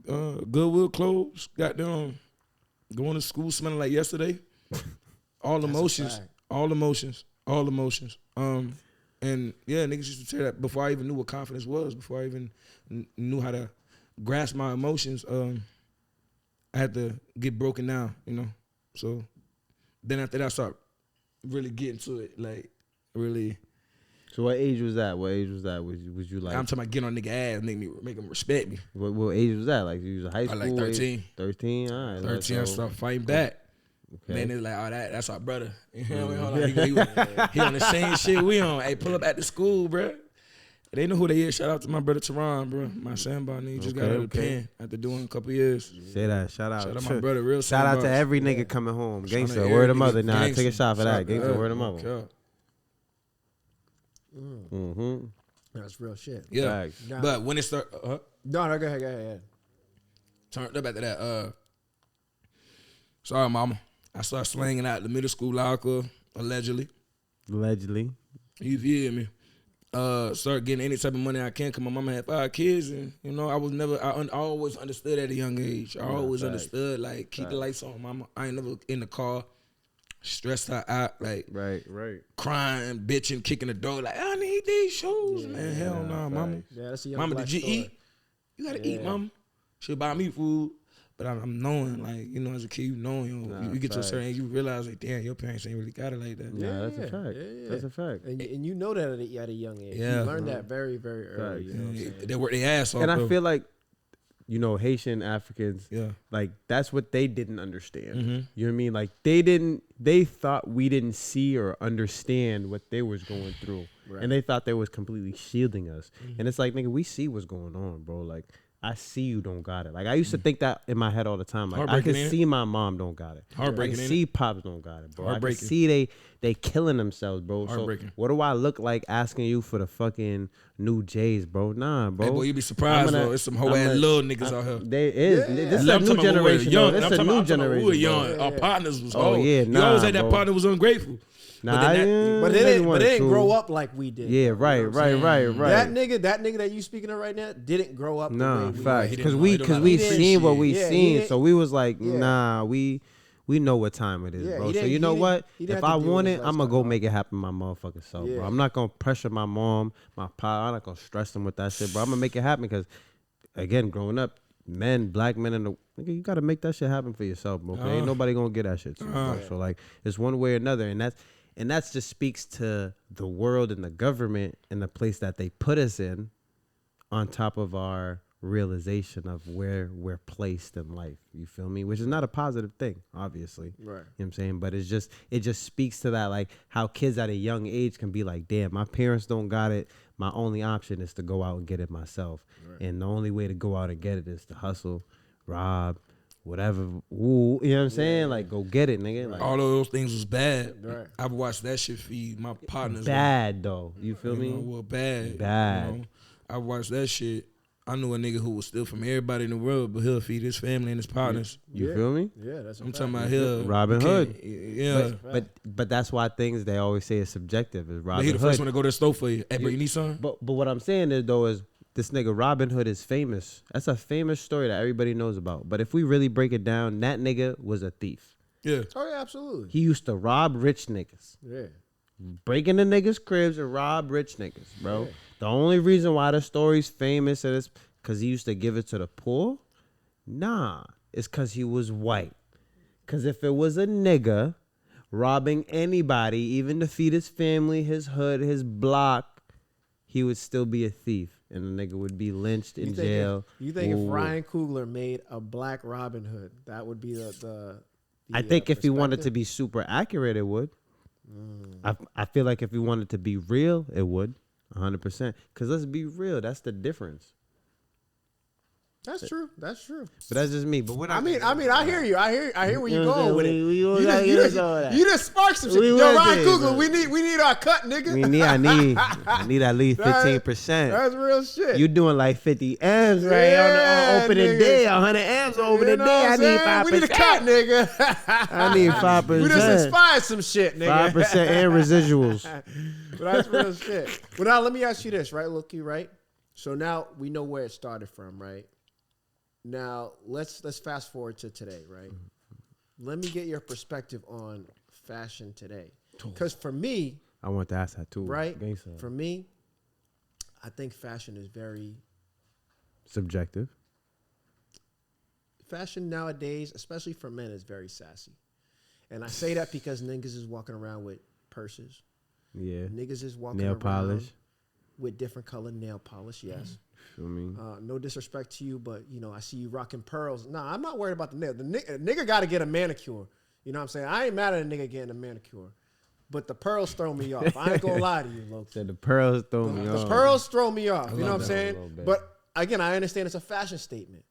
Goodwill clothes. Goddamn, going to school smelling like yesterday. All emotions. And yeah, niggas used to say that before I even knew what confidence was. Before I even knew how to grasp my emotions, I had to get broken down, you know. So then after that, I started really getting to it, like really. So what age was that? Was you like? I'm talking about getting on nigga ass, make them respect me. What age was that? Like you was high school? I like 13. 13, all right. 13, I started fighting back. Okay. Then it's like, oh, that's our brother. You know what I mean? He on the same shit we on. Hey, pull up at the school, bro. They know who they is. Shout out to my brother Teron, bro. My sandbar nigga just got out of the pen after doing a couple years. Say that. Shout out. Shout out my brother, real Shout out to every nigga coming home. Gangsta, word of mother. Nah, take a shot for that. Gangsta, word of mother. That's real shit. Yeah. But when it start, no, go ahead. Turned up after that. Sorry, mama. I started slanging out the middle school locker, allegedly. You feel me? Start getting any type of money I can, cause my mama had 5 kids, and you know I always understood at a young age. I always understood like keep the lights on, mama. I ain't never in the car, stressed her out, like right, crying, bitching, kicking the door, like I need these shoes, man. Hell no, mama. Yeah, that's a young mama, black did you story. eat? You gotta eat, mama. She'll buy me food. But I'm knowing, like, you know, as a kid, you get to a certain age, you realize, like, damn, your parents ain't really got it like that. Yeah, that's a fact. Yeah. That's a fact. And you know that at a young age. Yeah. You learned that very, very early. You know what I'm saying? They work their ass off. And I feel like, you know, Haitian Africans, yeah, like, that's what they didn't understand. Mm-hmm. You know what I mean? Like, they thought we didn't see or understand what they was going through. Right. And they thought they was completely shielding us. Mm-hmm. And it's like, nigga, we see what's going on, bro. Like, I see you don't got it. Like I used to think that in my head all the time. Like I can see my mom don't got it. Heartbreaking. I can see pops don't got it, bro. I can see they killing themselves, bro. So what do I look like asking you for the fucking new J's, bro? Nah, bro. Hey, boy, you be surprised though. It's some whole ass little niggas out here. There is. This is a new generation. This is a new generation. We were young. Our partners was old. Oh yeah, you always had that partner was ungrateful. Nah, but they didn't grow up like we did. Yeah, right. That nigga that you speaking of right now didn't grow up. Nah, fact. Because we seen what we seen, so we was like, nah, we we know what time it is, Yeah, bro. he So didn't- you know he what? didn't If have to I deal with want his it, I'm gonna lifestyle. go make it happen my motherfucking self, Yeah. bro. I'm not gonna pressure my mom, my pa. I'm not gonna stress them with that shit, bro. I'm gonna make it happen because, again, growing up, black men in the nigga, you gotta make that shit happen for yourself, bro. 'Cause ain't nobody gonna get that shit to you, bro. So like, it's one way or another, and that's just speaks to the world and the government and the place that they put us in, on top of our realization of where we're placed in life. You feel me? Which is not a positive thing, obviously. Right. You know what I'm saying? But it just speaks to that, like how kids at a young age can be like, damn, my parents don't got it. My only option is to go out and get it myself. Right. And the only way to go out and get it is to hustle, rob, whatever. Ooh, you know what I'm saying? Like, go get it, nigga. Like, All of those things was bad. Right. I've watched that shit feed my partners. bad, though. You feel me? Well, bad. Bad. You know? I watched that shit. I knew a nigga who was steal from everybody in the world, but he'll feed his family and his partners. You feel me? Yeah, that's. I'm talking about he'll Robin Hood. Yeah. But that's why things they always say is subjective. Is But Robin he the Hood. first one to go to the store for you. Hey, bro, you need something? But what I'm saying is though is this nigga Robin Hood is famous. That's a famous story that everybody knows about. But if we really break it down, that nigga was a thief. Yeah. Oh yeah, absolutely. He used to rob rich niggas, Yeah. break into niggas' cribs and rob rich niggas, bro. The only reason why the story's famous is because he used to give it to the poor. Nah, it's because he was white. Because if it was a nigga robbing anybody, even to feed his family, his hood, his block, he would still be a thief. And the nigga would be lynched in jail. You think if Ooh. Ryan Coogler made a black Robin Hood, that would be the I think if he wanted to perspective? be super accurate, it would. I feel like if he wanted to be real, it would. 100%. Because let's be real, that's the difference. That's true. That's true. But that's just me. But what I mean, I hear you. I hear where you're You know what I'm going with saying? it. We You gotta just, get all that. you just sparked some shit. We Yo, will Ryan do, Coogler, bro. we need our cut, nigga. I need at least 15%. That's real shit. You doing like 50 amps right Yeah, on opening nigga. day, 100 amps on opening know day. what I I'm need saying? We need a 5%. cut, nigga. I need 5%. We just inspired some shit, nigga. 5% and residuals. But that's real shit. Well, now let me ask you this, right, Lokii, right? So now we know where it started from, right? Now let's fast forward to today, right? Let me get your perspective on fashion today, because for me, I want to ask that too. right? Gangsta. For me, I think fashion is very Subjective. fashion nowadays, especially for men, is very sassy, and I say that because niggas is walking around with purses. Yeah. Niggas is walking Nail around polish. with different color nail polish. Yes. Feel me? No disrespect to you, but you know I see you rocking pearls. Nah, I'm not worried about the nail. The nigga got to get a manicure. You know what I'm saying? I ain't mad at a nigga getting a manicure, but the pearls throw me off. I ain't gonna lie to you, Loki. Said the pearls throw me The off. pearls throw me off. You know what I'm that a saying? little bit. But again, I understand it's a fashion statement.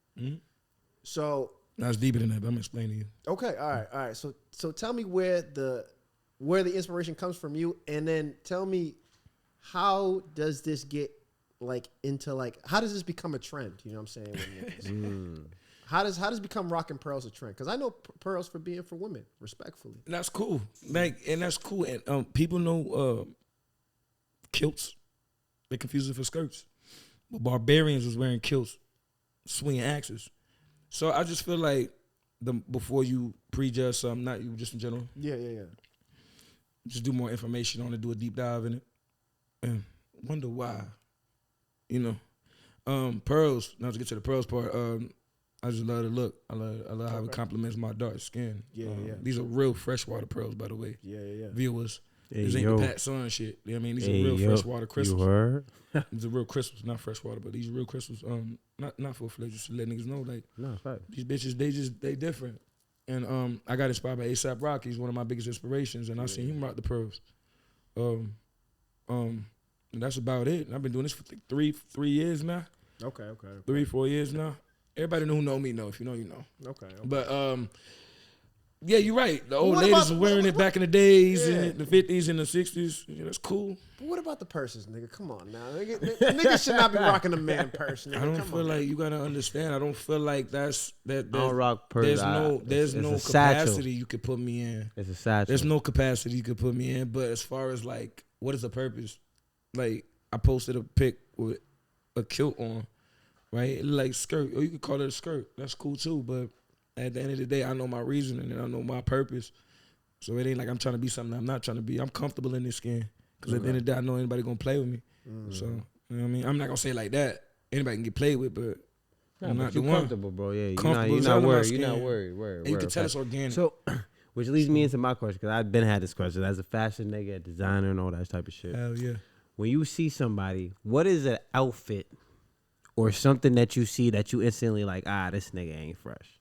So That's deeper than that, but I'm explaining to you. okay, all right. So tell me where the inspiration comes from you, and then tell me how does this get like into like how does this become a trend? You know what I'm saying? How does become rocking pearls a trend? Because I know pearls for being for women, respectfully. And that's cool. And that's cool. And people know kilts. They confuse it for skirts. But barbarians was wearing kilts, swinging axes. So I just feel like before you prejudge something, not you, just in general, Yeah. just do more information on it, do a deep dive in it, and wonder why. You know, pearls. Now to get to the pearls part, I just love the look. I love how it complements my dark skin. Yeah. These are real freshwater pearls, by the way. Yeah. Viewers, Hey, this ain't yo. the Pat Sun shit. You know what I mean, these Hey, are real yo, freshwater You crystals. heard? These are real crystals, not freshwater, but these are real crystals. Not for flavor, just to let niggas know, like No, fact. these bitches, they different. And I got inspired by A$AP Rocky. He's one of my biggest inspirations, and I seen him rock the pearls. And that's about it. And I've been doing this for like three years now. Okay. 3-4 years now. Everybody who know me know. If you know, you know. Okay. But yeah, you're right. The old what ladies about- were wearing it back in the days, Yeah. in the 50s and the 60s. Yeah, that's cool. But what about the purses, nigga? Come on now. Niggas should not be rocking a man purse, nigga. I don't Come feel on. like you gotta understand. I don't feel like that. I don't rock purse. There's It's no a satchel. capacity you could put me in. It's a satchel. There's no capacity you could put me in. But as far as like, what is the purpose? Like, I posted a pic with a kilt on, right? It look like skirt, or you could call it a skirt. That's cool too. But At the end of the day, I know my reason and I know my purpose. So it ain't like I'm trying to be something I'm not trying to be. I'm comfortable in this skin. Because at the end of the day, I know anybody going to play with me. So, you know what I mean? I'm not going to say it like that. Anybody can get played with, but I'm not the one. Comfortable, bro. Yeah, Comfortable you're not in my worried. skin. You're not worried. Word, And you can word, tell fact. it's organic. So, which leads me into my question, because I've been had this question as a fashion nigga, a designer, and all that type of shit. Hell yeah. When you see somebody, what is an outfit or something that you see that you instantly like, this nigga ain't fresh?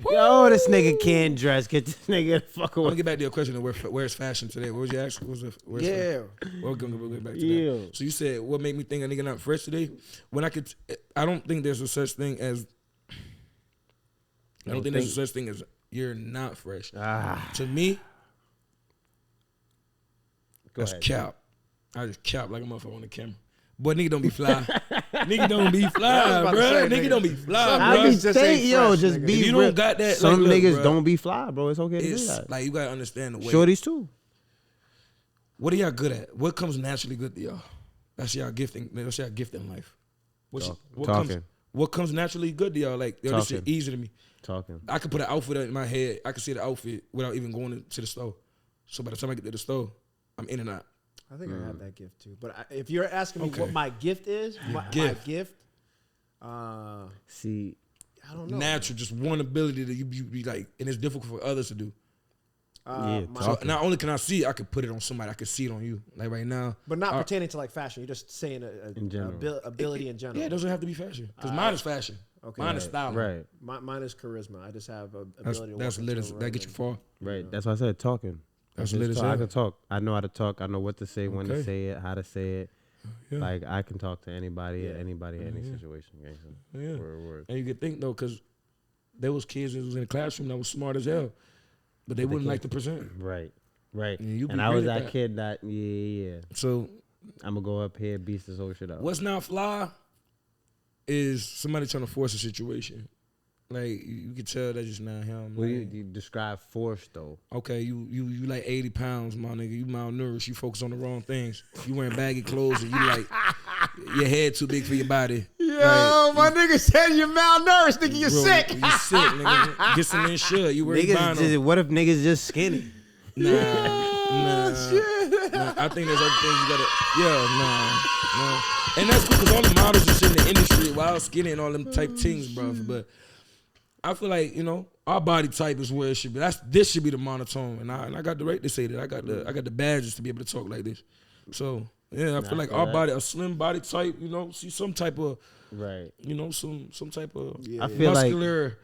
Yo, this nigga can't dress. Get this nigga the fuck I'm away. gonna get back to your question of where's fashion today. What was your actual? We'll get back to Yeah. that. So you said what made me think a nigga not fresh today? When I don't think there's a such thing as. I don't think there's a such thing as you're not fresh. To me, that's ahead. cap. I just cap like a motherfucker on the camera. Boy, nigga don't be fly. Nigga don't be fly, about bro. to say, Nigga nigga. don't be fly, Some bro. I be Just ain't saying, yo, fresh, just nigga. be If you real. don't got that, Some like, look, niggas bro. don't be fly, bro. It's okay to do It's that. like you gotta understand the way. Shorties too. What are y'all good at? What comes naturally good to y'all? That's y'all gifting. That's y'all gift in life. What Talking. What comes naturally good to y'all? Like, yo, this shit Talking. easy to me. Talking. I could put an outfit in my head. I could see the outfit without even going to the store. So by the time I get to the store, I'm in and out. I think I have that gift too. But if you're asking me Okay. what my gift is, my gift. gift, See, I don't know. Natural, just one ability that you be like, and it's difficult for others to do. yeah, my- So not only can I see it, I could put it on somebody. I could see it on you. Like right now. but not pertaining to like fashion. You're just saying In general. ability in general. Yeah, it doesn't have to be fashion. Because mine is fashion. Okay. Mine is styling. right, Mine is charisma. I just have a That's ability. that's to lit. walk into a That room get you and- far. right. That's why I said talking. That's Just lit as talk. I hell. can talk. I know how to talk. I know what to say, when to Okay. say it, how to say it. Yeah. Like I can talk to anybody, at anybody, any Yeah. situation. Gangster. Yeah. Word. And you could think though, because there was kids that was in the classroom that was smart as hell, but they wouldn't like to present. Right. And you be And I was great at that that. kid that yeah. So I'm gonna go up here, beast this whole shit up. what's not fly is somebody trying to force a situation. Like you can tell that's just not him. What do Like, you describe force though? okay, you like 80 pounds, my nigga. You malnourished. You focus on the wrong things. You wearing baggy clothes and you like your head too big for your body. Yo, my nigga said you're malnourished. Nigga, you're Bro, sick. You sick, nigga. Get some insured. You wearing Niggas just, what if niggas just skinny? Nah. I think there's other things you gotta. No. And that's because all the models just in the industry, wild skinny and all them type things, bro. But I feel like our body type is where it should be. This should be the monotone, and I got the right to say that. I got the badges to be able to talk like this. So yeah, I feel like our body, a slim body type, see some type of Right. some type of I feel like muscular,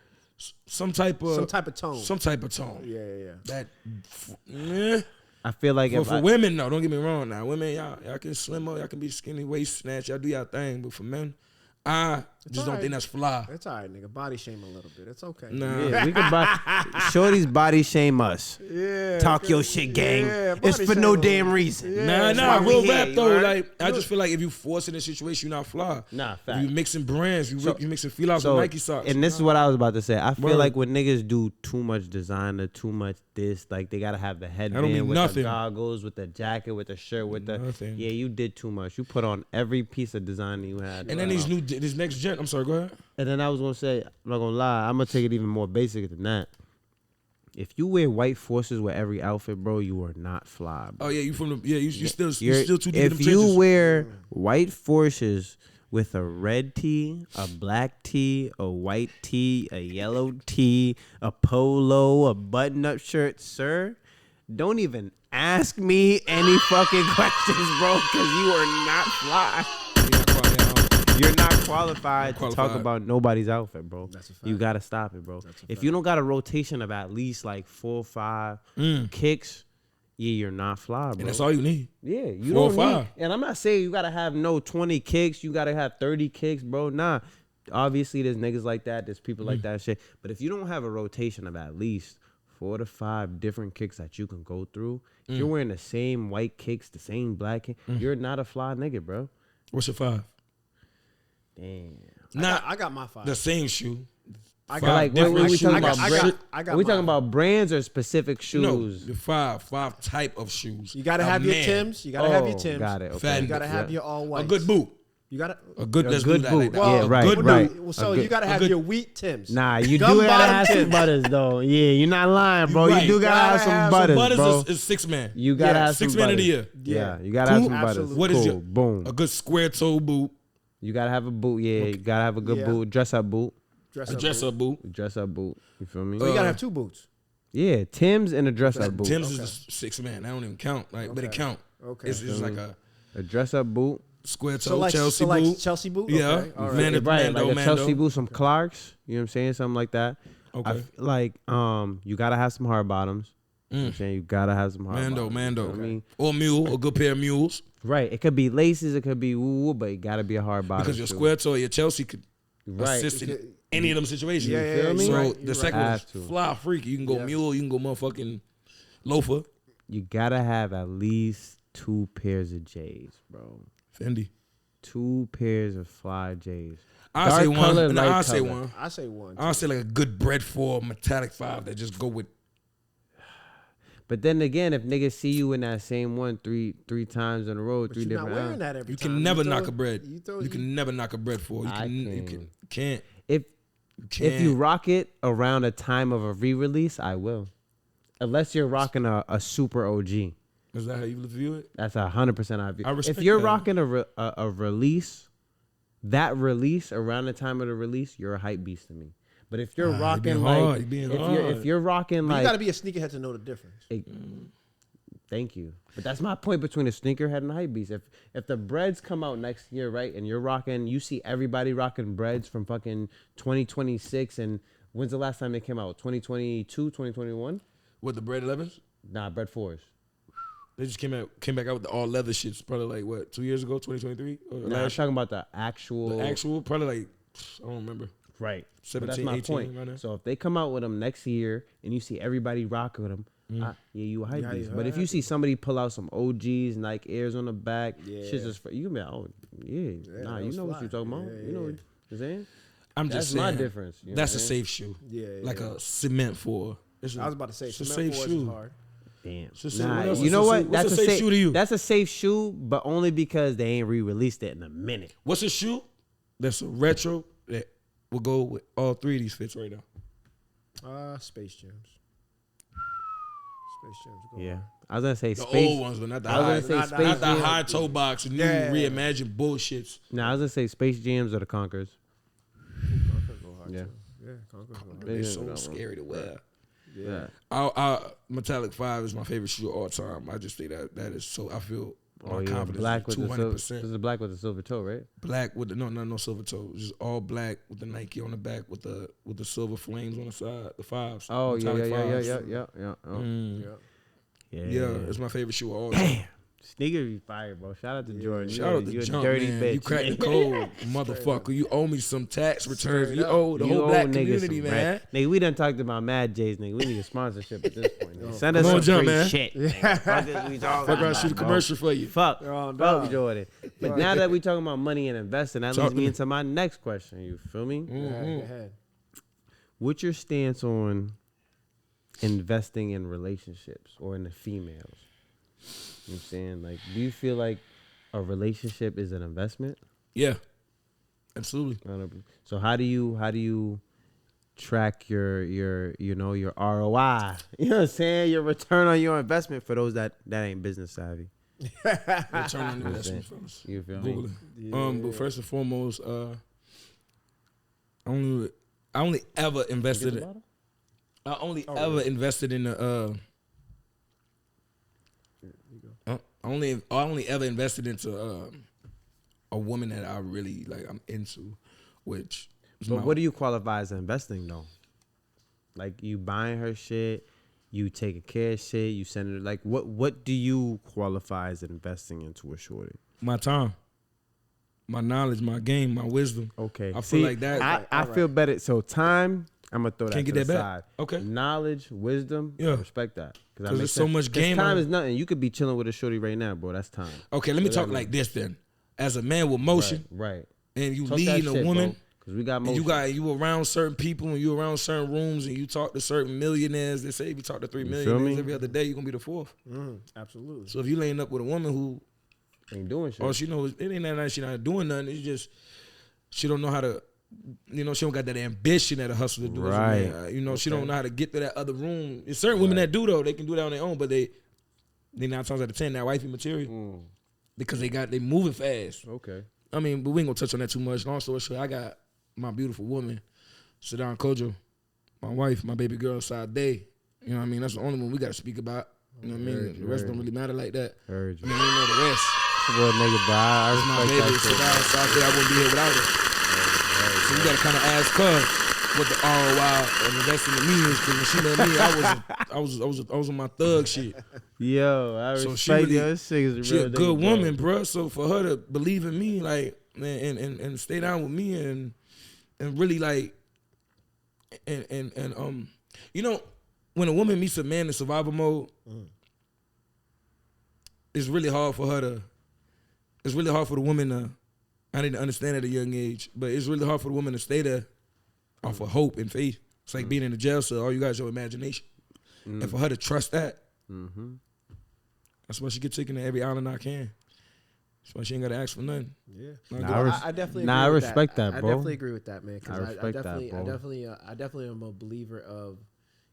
some type of tone. some type of tone. Yeah. That. Yeah. I feel like But if for women, no, don't get me wrong. Now, women, y'all can slim up, y'all can be skinny, waist snatch, y'all do y'all thing. But for men, I just don't think that's fly. It's all right, nigga. Body shame a little bit. It's okay. Nah, yeah, we can buy shorties body shame us. Yeah. Talk your shit, gang. Yeah, it's body for no shame. damn reason. nah, why we real here, rap you though. heard? Like, I just feel like if you forcing a situation, you're not fly. Nah, If fact. you mixing brands, you mixing feelouts with Nike socks. And this is what I was about to say. I feel Word. like when niggas do too much designer, too much this, like they gotta have the don't headband mean with nothing. the goggles, with the jacket, with the shirt, with the Nothing. yeah. You did too much. You put on every piece of design that you had. And then this next gen. I'm sorry, go ahead. And then I was gonna say, I'm not gonna lie, I'm gonna take it even more basic than that. If you wear white forces with every outfit, bro, you are not fly, bro. Oh yeah, you still You're- too deep in if them you trenches. wear white forces with a red tee, a black tee, a white tee, a yellow tee, a polo, a button-up shirt, sir, don't even ask me any fucking questions, bro, because you are not fly. You're not qualified to talk Qualified. about nobody's outfit, bro. That's a fact. You gotta stop it, bro. If you don't got a rotation of at least like 4 or 5 kicks, yeah, you're not fly, bro. And that's all you need. Yeah, you 4 or don't 5. need. And I'm not saying you gotta have no 20 kicks. You gotta have 30 kicks, bro. Nah, obviously there's niggas like that. There's people like that and shit. But if you don't have a rotation of at least 4 to 5 different kicks that you can go through, if you're wearing the same white kicks, the same black kick, you're not a fly nigga, bro. What's your 5? Damn. Not I got my 5. the same shoe. I But got like, different what we shoes. talking I about? got- I brand- I got Are we talking mine. about brands or specific shoes? No, the 5 type of shoes. You gotta A have your man. Tims. You gotta have your Oh, Tims. got it. Okay. Fat- You gotta have Yeah. your all A white. good boot. You got A good, A let's good do that like boot. that. Yeah, A right, good right. boot. Well, so A good- you gotta have your wheat Timbs. Nah, you Gum do gotta bottom have some Timbs. butters though. Yeah, you're not lying, bro. Right. You do gotta have Gotta some have some butters, Butters bro. is 6 man. You gotta Yeah, have some 6 man of the butters. year. Yeah, you gotta have some butters. Absolutely. What is cool. your Boom? A good square toe boot, You gotta have a boot. Yeah, you gotta have a good Yeah. boot. Dress up boot. Dress a up. dress boot. up boot. Dress up boot. You feel me? So you gotta have 2 boots. Yeah, Tim's and a dress up boot. Tim's is a 6 man. That don't even count. Like, but it Okay. count. Okay. It's just like a A dress up boot. square toe So like Chelsea like boot. Chelsea boot. Yeah. Okay. All right. Mando, Right, like a Mando. Chelsea boot, some Clarks. You know what I'm saying? Something like that. Okay. I feel like you gotta have some hard bottoms. You know what I'm saying? You gotta have some hard bottoms. Mando. You know what I mean? Or mule, a good pair of mules. Right. It could be laces, it could be woo, but it gotta be a hard bottom. Because your too. square toe, your Chelsea could Right. assist in any of them situations. Yeah, You feel yeah, me? you're So right, the you're second right. one is Have to. fly freaky. You can go Yeah. mule, you can go motherfucking loafer. You gotta have at least 2 pairs of J's, bro. Fendi. 2 pairs of fly J's. I'll Dark say one. color, No, light I'll say color. one. I say 1. I'll say like a good bread 4 metallic 5 that just go with. But then again, if niggas see you in that same one three times in a row, But 3 you're not different wearing hours, that every You time. can never throw knock it- a bread. throw- You can never knock a bread 4. You I can't. if Can't. if you rock it around a time of a re-release, I will. Unless you're rocking a super OG. Is that how you view it? That's 100% I view. I respect If you're that. rocking a release, that release around the time of the release, you're a hype beast to me. But if you're rocking being like, hard, you being if hard. you're rocking But like, you gotta be a sneakerhead to know the difference. thank you. But that's my point between a sneakerhead and a hype beast. If the breads come out next year, right, and you're rocking, you see everybody rocking breads from fucking 2026, and when's the last time they came out? 2022, 2021? With the bread 11s? Nah, bread 4s. They just came back out with the all leather shits probably like what, 2 years ago, 2023? Or Nah, I'm last talking about the actual. the actual probably like I don't remember. Right. But 17, that's my 18 point. right now. So if they come out with them next year and you see everybody rocking with them, yeah, you a hype Yeah, beast. you But if you see somebody pull out some OGs, Nike Airs on the back, Yeah. shit's just you can be like, oh yeah, nah, that you was know what fly. you talking about. Yeah, You know yeah. what I'm saying? I'm That's just my saying. difference. You know That's a what I'm saying? safe shoe. Yeah, Like yeah. a cement 4. It's I was about to say it's a cement safe 4s shoe. is hard. Damn. So say, Nah, what else you is know a what? safe- what's That's a safe shoe to you? That's a safe shoe, but only because they ain't re-released it in a minute. What's a shoe that's a retro that will go with all 3 of these fits right now? Space Jams. Space Jams. Go Yeah, hard. I was gonna say The space. old ones, but not the I was high. gonna say not- Space Not the Jam. high toe box, new Yeah. reimagined bullshits. Nah, I was gonna say Space Jams or the Conquers. Conquer's go hard Yeah. too. Yeah, Conquer's go hard. They're Yeah, so that one. scary to wear. Yeah. Metallic 5 is my favorite shoe of all time. I just think that is so. I feel Oh my yeah, confidence black is with the silver. This 200%. is black with the silver toe, right? Black with the no silver toe. Just all black with the Nike on the back with the silver flames on the side. The 5s. Oh yeah, metallic yeah. 5s. Oh. Mm. Yeah. Yeah, it's my favorite shoe of all time. Sneaker be fire, bro. Shout out to Jordan. Shout out to you a Jump, dirty man. bitch. You cracked the code, motherfucker. You owe me some tax returns. Straight You up. owe the You whole owe black niggas community, some man. bread. Nigga, we done talked about Mad J's, nigga. We need a sponsorship at this point. Nigga. Send us Come some on, Jump, free man. shit. Nigga. Fuck it, we talking Fuck around, about, shoot a bro. commercial for you. Fuck. Oh, Fuck dog. Jordan. But now that we talking about money and investing, that Talk leads to me me. into my next question. You feel me? Go ahead. What's your stance on investing in relationships or in the females? You know what I'm saying? Like, do you feel like a relationship is an investment? Yeah, absolutely. So how do you track your ROI? You know what I'm saying? Your return on your investment for those that ain't business savvy. Return on investment, fellas. You feel Google me? it. But first and foremost, I only ever invested in. I only ever invested in the. I only ever invested into a woman that I really like. I'm into, which. is But my- what do you qualify as investing though? Like you buying her shit, you taking care of shit, you sending her like what do you qualify as investing into a shorty? My time, my knowledge, my game, my wisdom. Okay. I feel like that. I feel better. So time, I'm gonna throw that Can't to get the that side. back. Okay. Knowledge, wisdom, Yeah. respect that. 'Cause there's so much 'Cause game time on- is nothing. You could be chilling with a shorty right now, bro. That's time. Okay, let me What talk that like mean? this then. As a man with motion, Right. and you Talk that leading a shit, woman. bro, Cause we got And motion. you around certain people and you around certain rooms and you talk to certain millionaires. They say if you talk to 3 You feel millionaires me? every other day, you're gonna be the 4th. Absolutely. So if you laying up with a woman who Ain't doing shit. All she knows, it ain't that night she not doing nothing. It's just she don't know how to, you know, she don't got that ambition that a hustler do. Right. You know, she don't know how to get to that other room. There's certain women that do though. They can do that on their own, but they 9 times out of 10 that wifey material because they moving fast. Okay. I mean, but we ain't gonna touch on that too much. Long story short, I got my beautiful woman, Sadan Kojo, my wife, my baby girl, Sade. You know what I mean? That's the only one we gotta speak about. You know what I mean? The rest don't really matter like that. Heard you. I mean, we know the rest. It's a real nigga, bro. I That's my respect baby, that shit. Sade. I wouldn't be here without her. So you gotta kind of ask her what the ROI of investing in me is, because when she met me, I was on my thug shit. Yo, I So respect she really, this nigga's a she real a good nigga, woman, bro. So for her to believe in me, like, and stay down with me, and really like, and you know, when a woman meets a man in survival mode, it's really hard for her to. It's really hard for the woman to. I didn't understand at a young age, but it's really hard for the woman to stay there off of hope and faith. It's like being in a jail cell. All you got is your imagination, and for her to trust that, that's why she get taken to every island I can. That's why she ain't got to ask for nothing. Yeah, I I definitely. Nah, I agree with respect that, I bro. definitely agree with that, man. 'Cause I respect that, bro. I definitely am a believer of,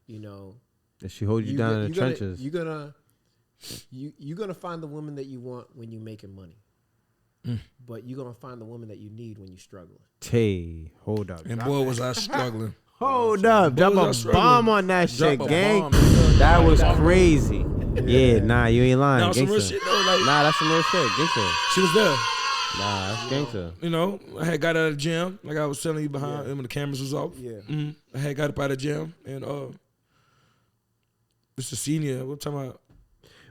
you know, If she holds you down in the trenches. You're gonna find the woman that you want when you making money, but you're gonna find the woman that you need when you're struggling. Tay, hold up. And boy, was I struggling. Hold up. Boy, Drop was I a bomb struggling. on that Drop shit, a gang. bomb, nigga. That was crazy. Yeah, nah, you ain't lying. Now some real Gangsta. shit though. Like Nah, that's some real shit. Gangsta. she was there. Nah, that's gangsta. You know, I had got out of the gym, like I was telling you behind when the cameras was off. Yeah. I had got up out of the gym, and it's a senior. What talking about?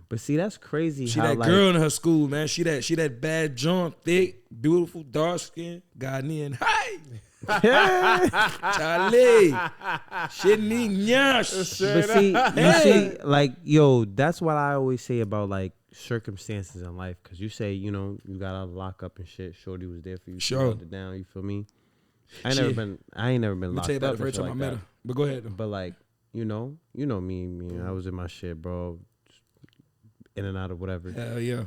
But see, that's crazy. She how, that like, girl in her school, man. She that bad junk, thick, beautiful, dark skin, Ghanaian. Hey, Charlie, shit need nyash. But see, you see, like, yo, that's what I always say about like circumstances in life. Cause you say, you know, you got out of lockup and shit. Shorty was there for you. She Sure. held it down. You feel me? I ain't never been Let me locked tell you about up the and first shit time I like met that. her. But go ahead. Though. But like, you know me. I was in my shit, bro. In and out of whatever. Hell yeah.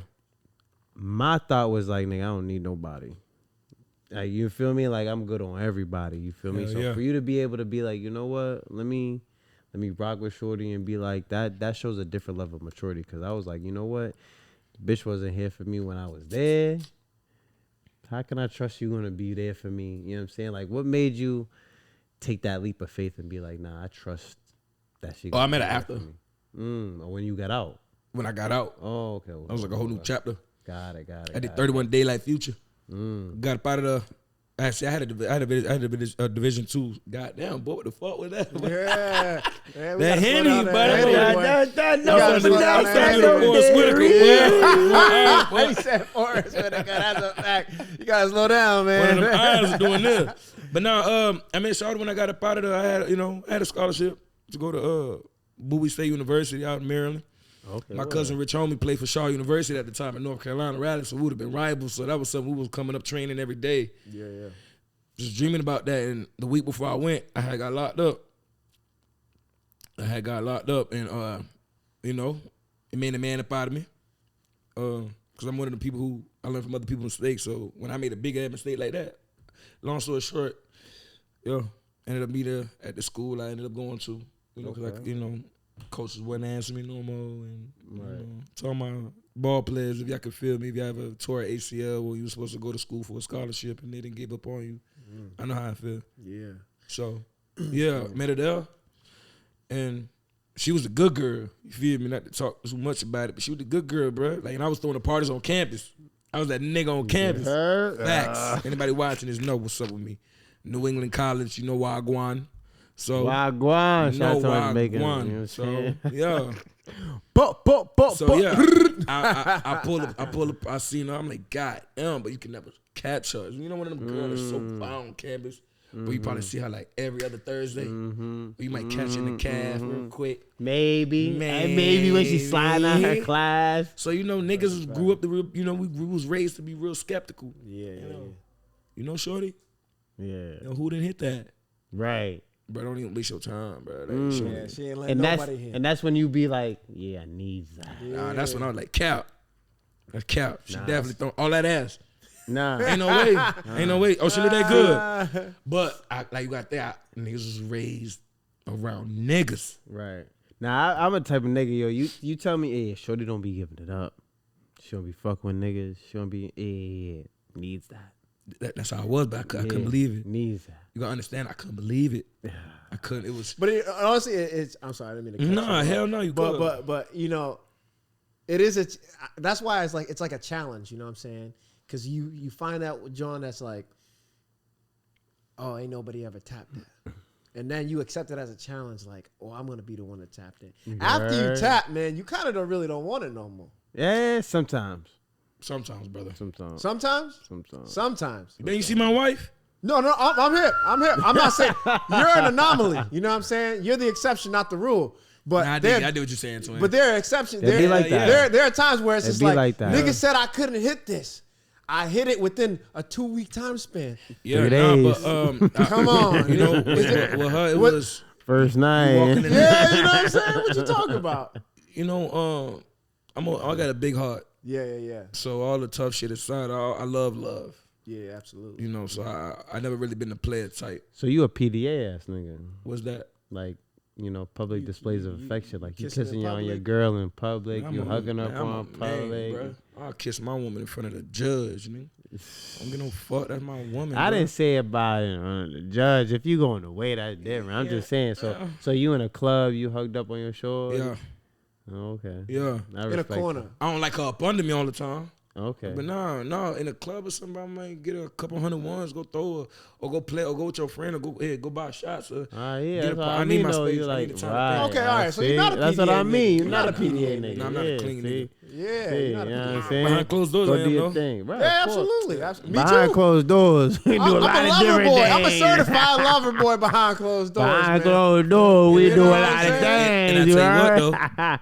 My thought was like, nigga, I don't need nobody. Like, you feel me? Like, I'm good on everybody. You feel me? Hell So yeah. for you to be able to be like, you know what? Let me rock with Shorty and be like that shows a different level of maturity. Cause I was like, you know what? Bitch wasn't here for me when I was there. How can I trust you gonna be there for me? You know what I'm saying? Like, what made you take that leap of faith and be like, nah, I trust that she. I met her be there after. for me? Or when you got out. When I got out, Oh, okay. I was like a whole new chapter. Got it. I did 31 Daylight Future. Got up out of the. Actually, I had a Division 2. Goddamn, boy, what the fuck was that? Yeah, That Henny, but He said Forrest Whitaker. That's a fact. You gotta slow down, man. One of them eyes doing this. But now, I met Shawty when I got up out of there. I had a scholarship to go to Bowie State University out in Maryland. Okay. My cousin Rich Homie played for Shaw University at the time in North Carolina, Raleigh, so we would have been rivals. So that was something we was coming up training every day. Yeah. Just dreaming about that. And the week before I went, I had got locked up. And, it made a man up out of me. Because I'm one of the people who I learn from other people's mistakes. So when I made a big ass mistake like that, long story short, ended up meeting her at the school I ended up going to. Because coaches wouldn't answer me no more. And talking my ball players, if y'all could feel me, if y'all ever tore an ACL or you were supposed to go to school for a scholarship and they didn't give up on you, I know how I feel. Yeah. So, met her there. And she was a good girl. You feel me? Not to talk too much about it, but she was a good girl, bro. Like, and I was throwing the parties on campus. I was that nigga on campus. Facts. Anybody watching this know what's up with me. New England College, you know Wagwan. So Wagwan. Shout out to our Jamaican, you know what I'm So saying? yeah. So yeah. I pull up, I seen her, I'm like, God damn, but you can never catch her. You know one of them girls that's so far on campus. But you probably see her like every other Thursday. Or you might catch her in the calf real quick. Maybe when she's sliding out her class. So niggas grew up we was raised to be real skeptical. Yeah. You know, Shorty? Yeah. Who didn't hit that? Right. Bro, don't even waste your time, bro. Yeah, she ain't letting nobody hit. And that's when you be like, yeah, I need that. Nah, that's when I was like, Cap. That's cap. She definitely throw all that ass. Nah. Ain't no way. Ain't no way. Oh, she look that good. But like you got that, niggas was raised around niggas. Right. Now I'm a type of nigga, yo. You tell me, hey, shorty don't be giving it up. She don't be fucking with niggas. She don't be needs that. That's how I was, but I couldn't believe it. Needs that. You gotta understand, I couldn't believe it. I couldn't. It was. But honestly, it's. I'm sorry, I didn't mean to. Nah, hell no. You good. But you know, it is that's why it's like a challenge. You know what I'm saying? Because you find out with John that's like, oh, ain't nobody ever tapped that. And then you accept it as a challenge, like, oh, I'm gonna be the one that tapped it. Right. After you tap, man, you kind of don't want it no more. Yeah, sometimes. Sometimes, brother. Sometimes. Then you see my wife? No, I'm here. I'm not saying you're an anomaly. You know what I'm saying? You're the exception, not the rule. But I did what you're saying, Twin. But there are exceptions. It'd be like that. There are times where it's just like that. niggas said I couldn't hit this. I hit it within a 2-week time span. Yeah, 3 days. but Come on, you know, with her, it was First night. walking in yeah, you know what I'm saying? What you talking about? you know, I got a big heart. Yeah. So all the tough shit aside, I love. Yeah, absolutely. You know, so I never really been a player type. So you a PDA ass nigga. What's that? Like, you know, public displays of affection. Like you kissing kissing in on your public? girl in public. I'm You a- hugging up man, I'm on a man, public. bruh. I'll kiss my woman in front of the judge, nigga. I don't get no fuck. That's my woman. I bruh. didn't say about it on the judge. If you going to wait, that's different. I'm just saying. So you in a club, you hugged up on your shoulder? Yeah, Oh, okay. yeah. I In a respect corner. I don't like her up under me all the time. you. Okay. But no, in a club or something, I might get a couple $100, go throw or go play, or go with your friend, or go buy shots. Or Yeah, get that's a- what I I need mean, my though. space. You I like, need the time. right. Okay, all right, so you're not a That's what I PDA mean. nigga. You're not a Nah, PDA nigga. nah, I'm not a Yeah, clean see? nigga. Yeah, See, you're not you a know what I'm PDA. saying? Behind closed doors, Go I do am, your though. thing. Right, Yeah, of course. absolutely. Me Behind too. closed doors, we do a I'm lot a of lover different boy. things. I'm a certified lover boy behind closed doors. Behind man. closed doors, we You do know a what lot I'm of saying? things. And I you tell you what, heard? though,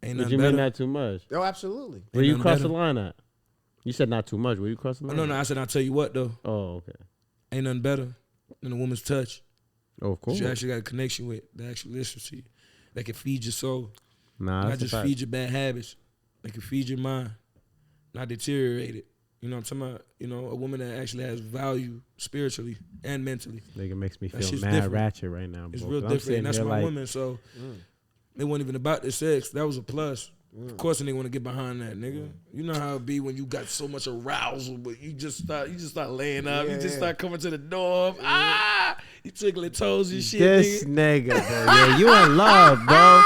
ain't But nothing you mean better. not too much? Oh, absolutely. Where you nothing cross better. the line at? You said not too much. Where you cross the line? No, I said I'll tell you what though, Oh, okay. ain't nothing better than a woman's touch. Oh, of course. You actually got a connection with that actually listens to you, that can feed your soul, Nah, not that's just a fact. feed your bad habits, that can feed your mind, not deteriorate it. You know what I'm talking about? You know, a woman that actually has value spiritually and mentally. Nigga makes me That feel shit's mad different. ratchet right now, bro. It's real 'cause I'm different. sitting And that's here my like, woman. So it wasn't even about the sex. That was a plus. Of course, a nigga want to get behind that, nigga. You know how it be when you got so much arousal, but you just start laying up. You just start coming to the door. You tickling toes and shit, This nigga. nigga, bro. Yeah, you in love, bro.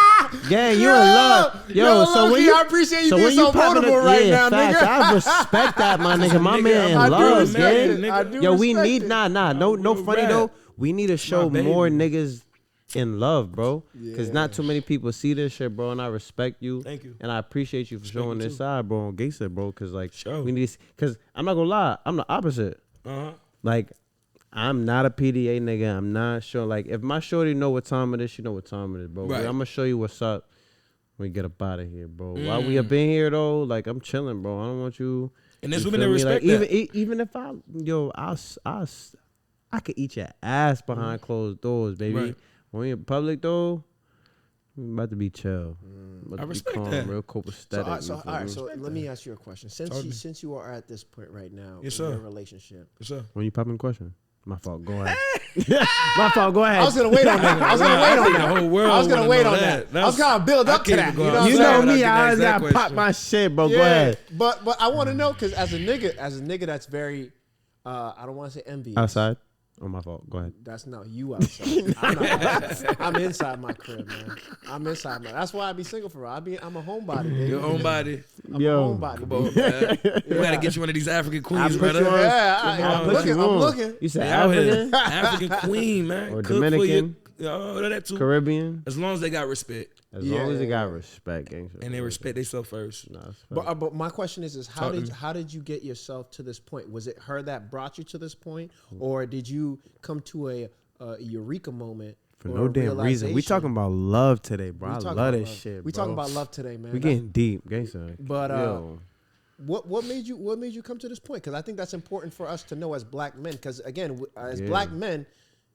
Yeah, you in love. Yo, so when Lokii, you, I appreciate you so being when so you popping vulnerable up, right yeah, now, facts, nigga. I respect that, my nigga. My Nigga, man in I do love, respect gang. it, I do Yo, we respect need it. no funny rap. though. We need to show baby. more niggas in love, bro. Cause not too many people see this shit, bro. And I respect you. Thank you. And I appreciate you for showing you this too. side, bro, on gangsta, bro. Cause like Sure. we need. Cause I'm not gonna lie, I'm the opposite. Like, I'm not a PDA nigga. I'm not sure. Like, if my shorty know what time it is, she know what time it is, bro. Right. I'm gonna show you what's up when we get up out of here, bro. While we up in here, though, like, I'm chilling, bro. I don't want you. And there's you women feel that me? respect Like, even if I could eat your ass behind closed doors, baby. Right. When we in public, though, we about to be chill. About I to be respect calm, that. real copacetic. So, you feel all right. me? So let me ask you a question. Since you are at this point right now Yes, in sir. your relationship, Yes, sir. When you popping the question? My fault. Go ahead. My fault. Go ahead. I was gonna wait on that. I was gonna wait on The that. whole world I was gonna wanna wait know on that. that. I was gonna build up to can't that. even You go know what I'm You outside saying? know me. without I always getting asked gotta that pop my shit, bro. Go Yeah, ahead. but I want to know because as a nigga that's very, I don't want to say envious. Outside. Oh, my fault. Go ahead. That's not you outside. I'm not outside. I'm inside my crib, man. I'm inside my. That's why I be single for real. I'm a homebody, baby. Your own body. I'm Yo. a homebody. Come on, baby. man. We gotta get you one of these African queens, put you brother. on- Yeah, I I'm put looking. you I'm on. looking. You said They out here. African, African queen, man. Or Cook for Dominican. you. Oh, that too. Caribbean. As long as they got respect As long as they Yeah. got respect, gangster. and they respect themselves first. Nah, it's fine. But my question is how Talk to did me. how did you get yourself to this point? Was it her that brought you to this point, or did you come to a eureka moment For or no a damn reason. We realization? talking about love today, bro. We I talking love about this love. shit, We bro. talking about love today, man. We getting deep, gangster. But, Yo. What made you come to this point? Because I think that's important for us to know as black men. Because again, as Yeah. black men,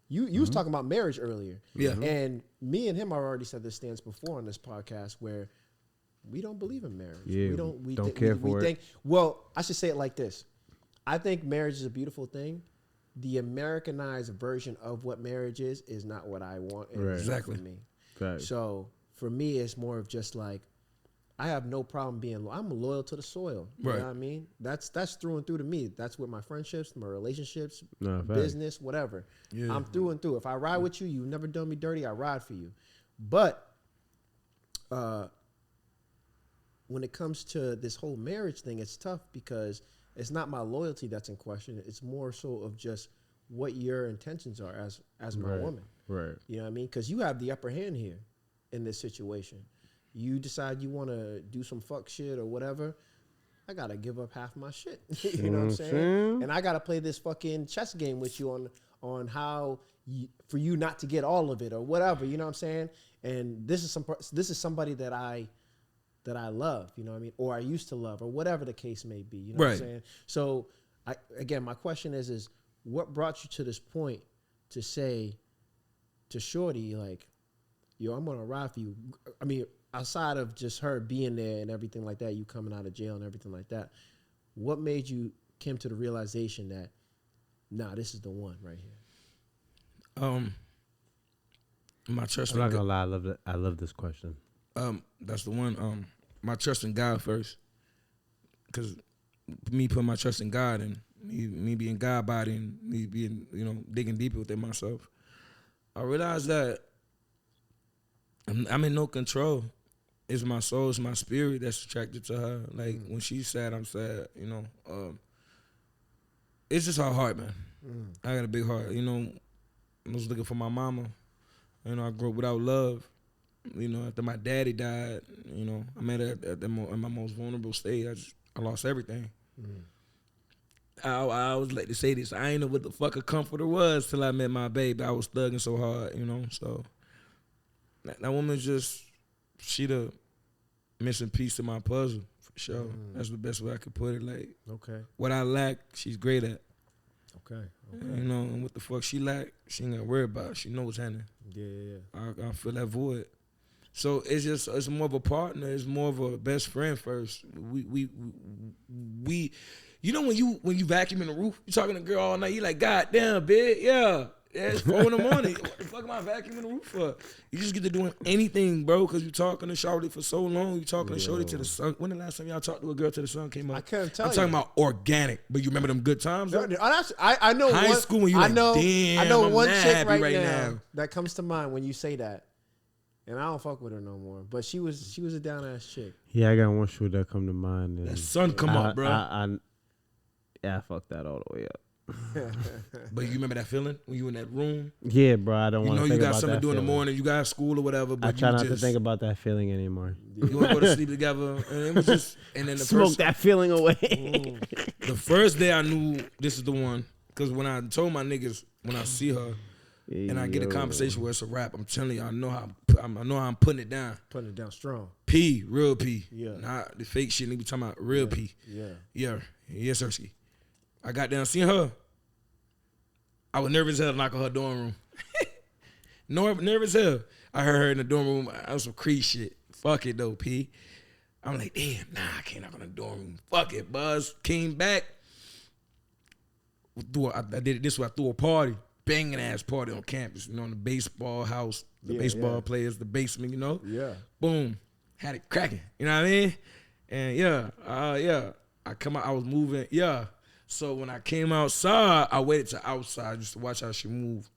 you was talking about marriage earlier. Yeah. And me and him, I already said this stance before on this podcast, where we don't believe in marriage. Yeah, we don't. We don't care for it. Think, well, I should say it like this. I think marriage is a beautiful thing. The Americanized version of what marriage is not what I want. And Right. it's not Exactly. for me. Right. So for me, it's more of just like, I have no problem being. I'm loyal to the soil. You Right. know what I mean? That's through and through to me. That's with my friendships, my relationships, No, fact. business, whatever. Yeah. I'm through and through. If I ride with you, you've never done me dirty. I ride for you. But when it comes to this whole marriage thing, it's tough because it's not my loyalty that's in question. It's more so of just what your intentions are as my Right. woman. Right. You know what I mean? Because you have the upper hand here in this situation. You decide you want to do some fuck shit or whatever, I got to give up half my shit. You know what I'm saying? And I got to play this fucking chess game with you on how for you not to get all of it or whatever. You know what I'm saying? And this is somebody that I love, you know what I mean? Or I used to love or whatever the case may be. You know what I'm Right. saying? So, again, my question is what brought you to this point to say to Shorty, like, yo, I'm going to ride for you? I mean, outside of just her being there and everything like that, you coming out of jail and everything like that, what made you come to the realization that, nah, this is the one right here? My trust I'm in not God, gonna lie. I love this question. that's the one. My trust in God first, because me putting my trust in God and me being God body and me being, you know, digging deeper within myself, I realized that I'm in no control. It's my soul, it's my spirit that's attracted to her. Like when she's sad, I'm sad. You know, it's just her heart, man. I got a big heart. You know, I was looking for my mama. You know, I grew up without love. You know, after my daddy died, you know, I met her in my most vulnerable state. I lost everything. I always like to say this. I ain't know what the fuck a comforter was till I met my baby. I was thugging so hard, you know. So that woman's just, she the missing piece to my puzzle for sure. That's the best way I could put it. Like, Okay. what I lack, she's great at. Okay. You know, and what the fuck she lack, she ain't gotta worry about it. She knows what's happening. Yeah. I feel that void. So it's more of a partner. It's more of a best friend first. We you know when you vacuum in the roof, you talking to a girl all night. You like, God damn, bitch, yeah. It's 4 in the morning. What the fuck am I vacuuming the roof for? You just get to doing anything, bro, because you talking to shorty for so long. You talking to shorty to the sun. When the last time y'all talked to a girl till the sun came up? I can't tell I'm you. talking about organic. But you remember them good times? Though? I know High one, school when you I like, know, damn, I know I'm one not chick happy right, now, now. that comes to mind when you say that, and I don't fuck with her no more. But she was a down ass chick. Yeah, I got one shoe that come to mind. And That sun come up, bro. I fucked that all the way up. But you remember that feeling when you in that room? Yeah, bro. I don't You want know to think you got about something that to do in the feeling. morning. You got school or whatever. But I try you not just, to think about that feeling anymore. You want to go to sleep together, and it was just. And then the Smoke first, that feeling away. the first day I knew this is the one, because when I told my niggas when I see her, and I get a conversation where it's a rap, I'm telling you, I know how I'm putting it down. Putting it down strong. P, real P, Yeah. not the fake shit. Nigga be talking about real P. Yeah. Yes, sir. I got down seeing her. I was nervous as hell to knock on her dorm room. Nervous as hell. I heard her in the dorm room. I was some Creed shit. Fuck it though, P. I'm like, damn, nah, I can't knock on the dorm room. Fuck it, Buzz. Came back. I did it this way. I threw a party. Banging ass party on campus. You know, in the baseball house. The baseball players, the basement, you know? Yeah. Boom. Had it cracking. You know what I mean? And yeah. I come out, I was moving. Yeah. So when I came outside, I waited to outside just to watch how she moved.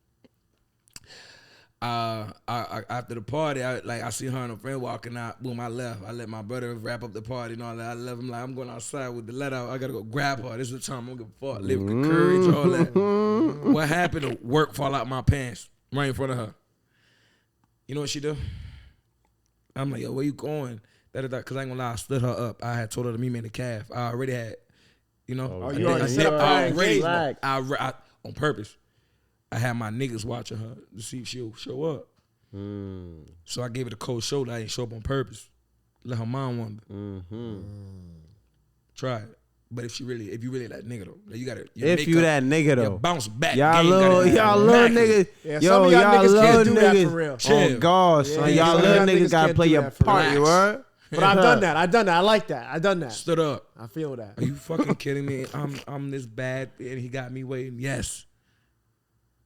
After the party, I see her and her friend walking out. Boom, I left. I let my brother wrap up the party and all that. I left him like, I'm going outside with the let out. I gotta go grab her. This is the time I'm gonna give a fuck. Live with the courage, all that. What happened? The work fall out my pants right in front of her. You know what she do? I'm like, yo, where you going? Because I ain't gonna lie, I stood her up. I had told her to meet me in the calf. I already had, you know. Oh, you already set up already her ready. engagement. I on purpose. I had my niggas watching her to see if she'll show up. So I gave it a cold shoulder. I didn't show up on purpose. Let her mom wonder. Try it. But if you really that nigga though, you gotta. If you that nigga though, bounce back. y'all Game little gotta be niggas. Yeah, Yo, some of y'all y'all niggas little can't do that for niggas. real. Oh Chill. gosh, son, Yeah, y'all some of little y'all niggas niggas gotta can't play do your that for part. You real. heard? But I've done that. I like that. I've done that. Stood up. I feel that. Are you fucking kidding me? I'm this bad and he got me waiting. Yes.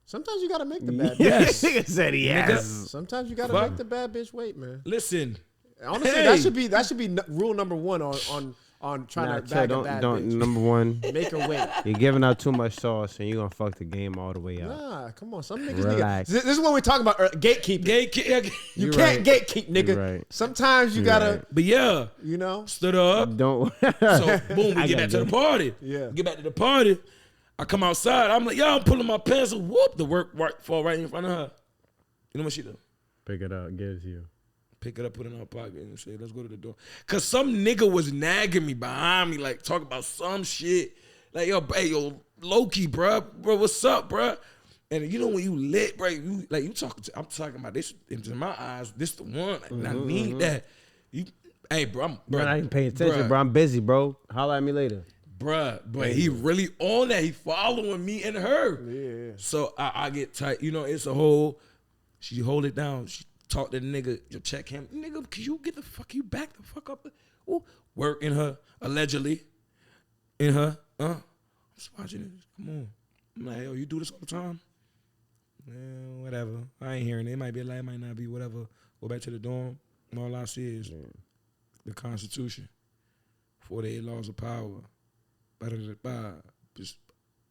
Sometimes you gotta make the bad. Yes. Nigga said yes. Sometimes you gotta Fuck. make the bad bitch wait, man. Listen. Honestly, Hey. that should be rule number one on trying Nah, to chill, bag a bad don't. bitch. Number one, Make her wait. you're giving out too much sauce, and you're gonna fuck the game all the way out. Nah, come on. Some niggas Relax. This is what we're talking about. Gatekeeping. You You're can't right. gatekeep, nigga. You're right. Sometimes you You're gotta, right. But yeah, you know. stood up. Don't. So boom, we I get got back to you. the party. Yeah. Get back to the party. I come outside. I'm like, yo, I'm pulling my pants. Whoop, the work fall right in front of her. You know what she do? Pick it up, give it to you. Pick it up, put it in her pocket, and say, let's go to the door. Cause some nigga was nagging me behind me, like talking about some shit. Like, yo, Lokii, bro, what's up, bro? And you know when you lit, bro, I'm talking about this. In my eyes, this the one. Like, I need that. Hey, bro, Bro, I ain't paying attention, bro. I'm busy, bro. Holla at me later. Bruh, but he really on that. He following me and her. Yeah. So I get tight. You know, it's a whole. She hold it down. She talk to the nigga. You check him. Nigga, can you get the fuck, you back the fuck up? Ooh, work in her, allegedly. In her. I'm just watching this. Come on. I'm like, yo, you do this all the time? Yeah, whatever. I ain't hearing it. It might be a lie, it might not be, whatever. Go back to the dorm. And all I see is the Constitution. 48 laws of power. Just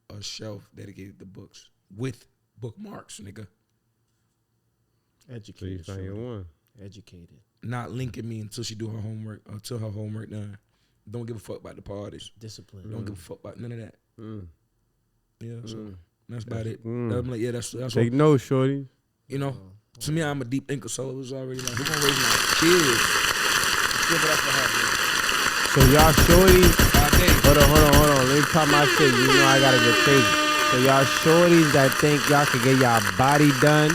a shelf dedicated to books with bookmarks, nigga. So you Educated. find your shorty. one. Educated. Not linking me until she do her homework, until her homework done. Don't give a fuck about the parties. Discipline. Don't give a fuck about none of that. Mm. Yeah, so that's about it. Mm. I'm like, yeah, that's Take what, notes, shorty. you know. To me, I'm a deep thinker, so it was already like, who gonna raise my kids? Give it up for her. So y'all shorties. Hey, Hold on. Let me pop my shit. You know I gotta get crazy. So y'all shorties that think y'all can get y'all body done.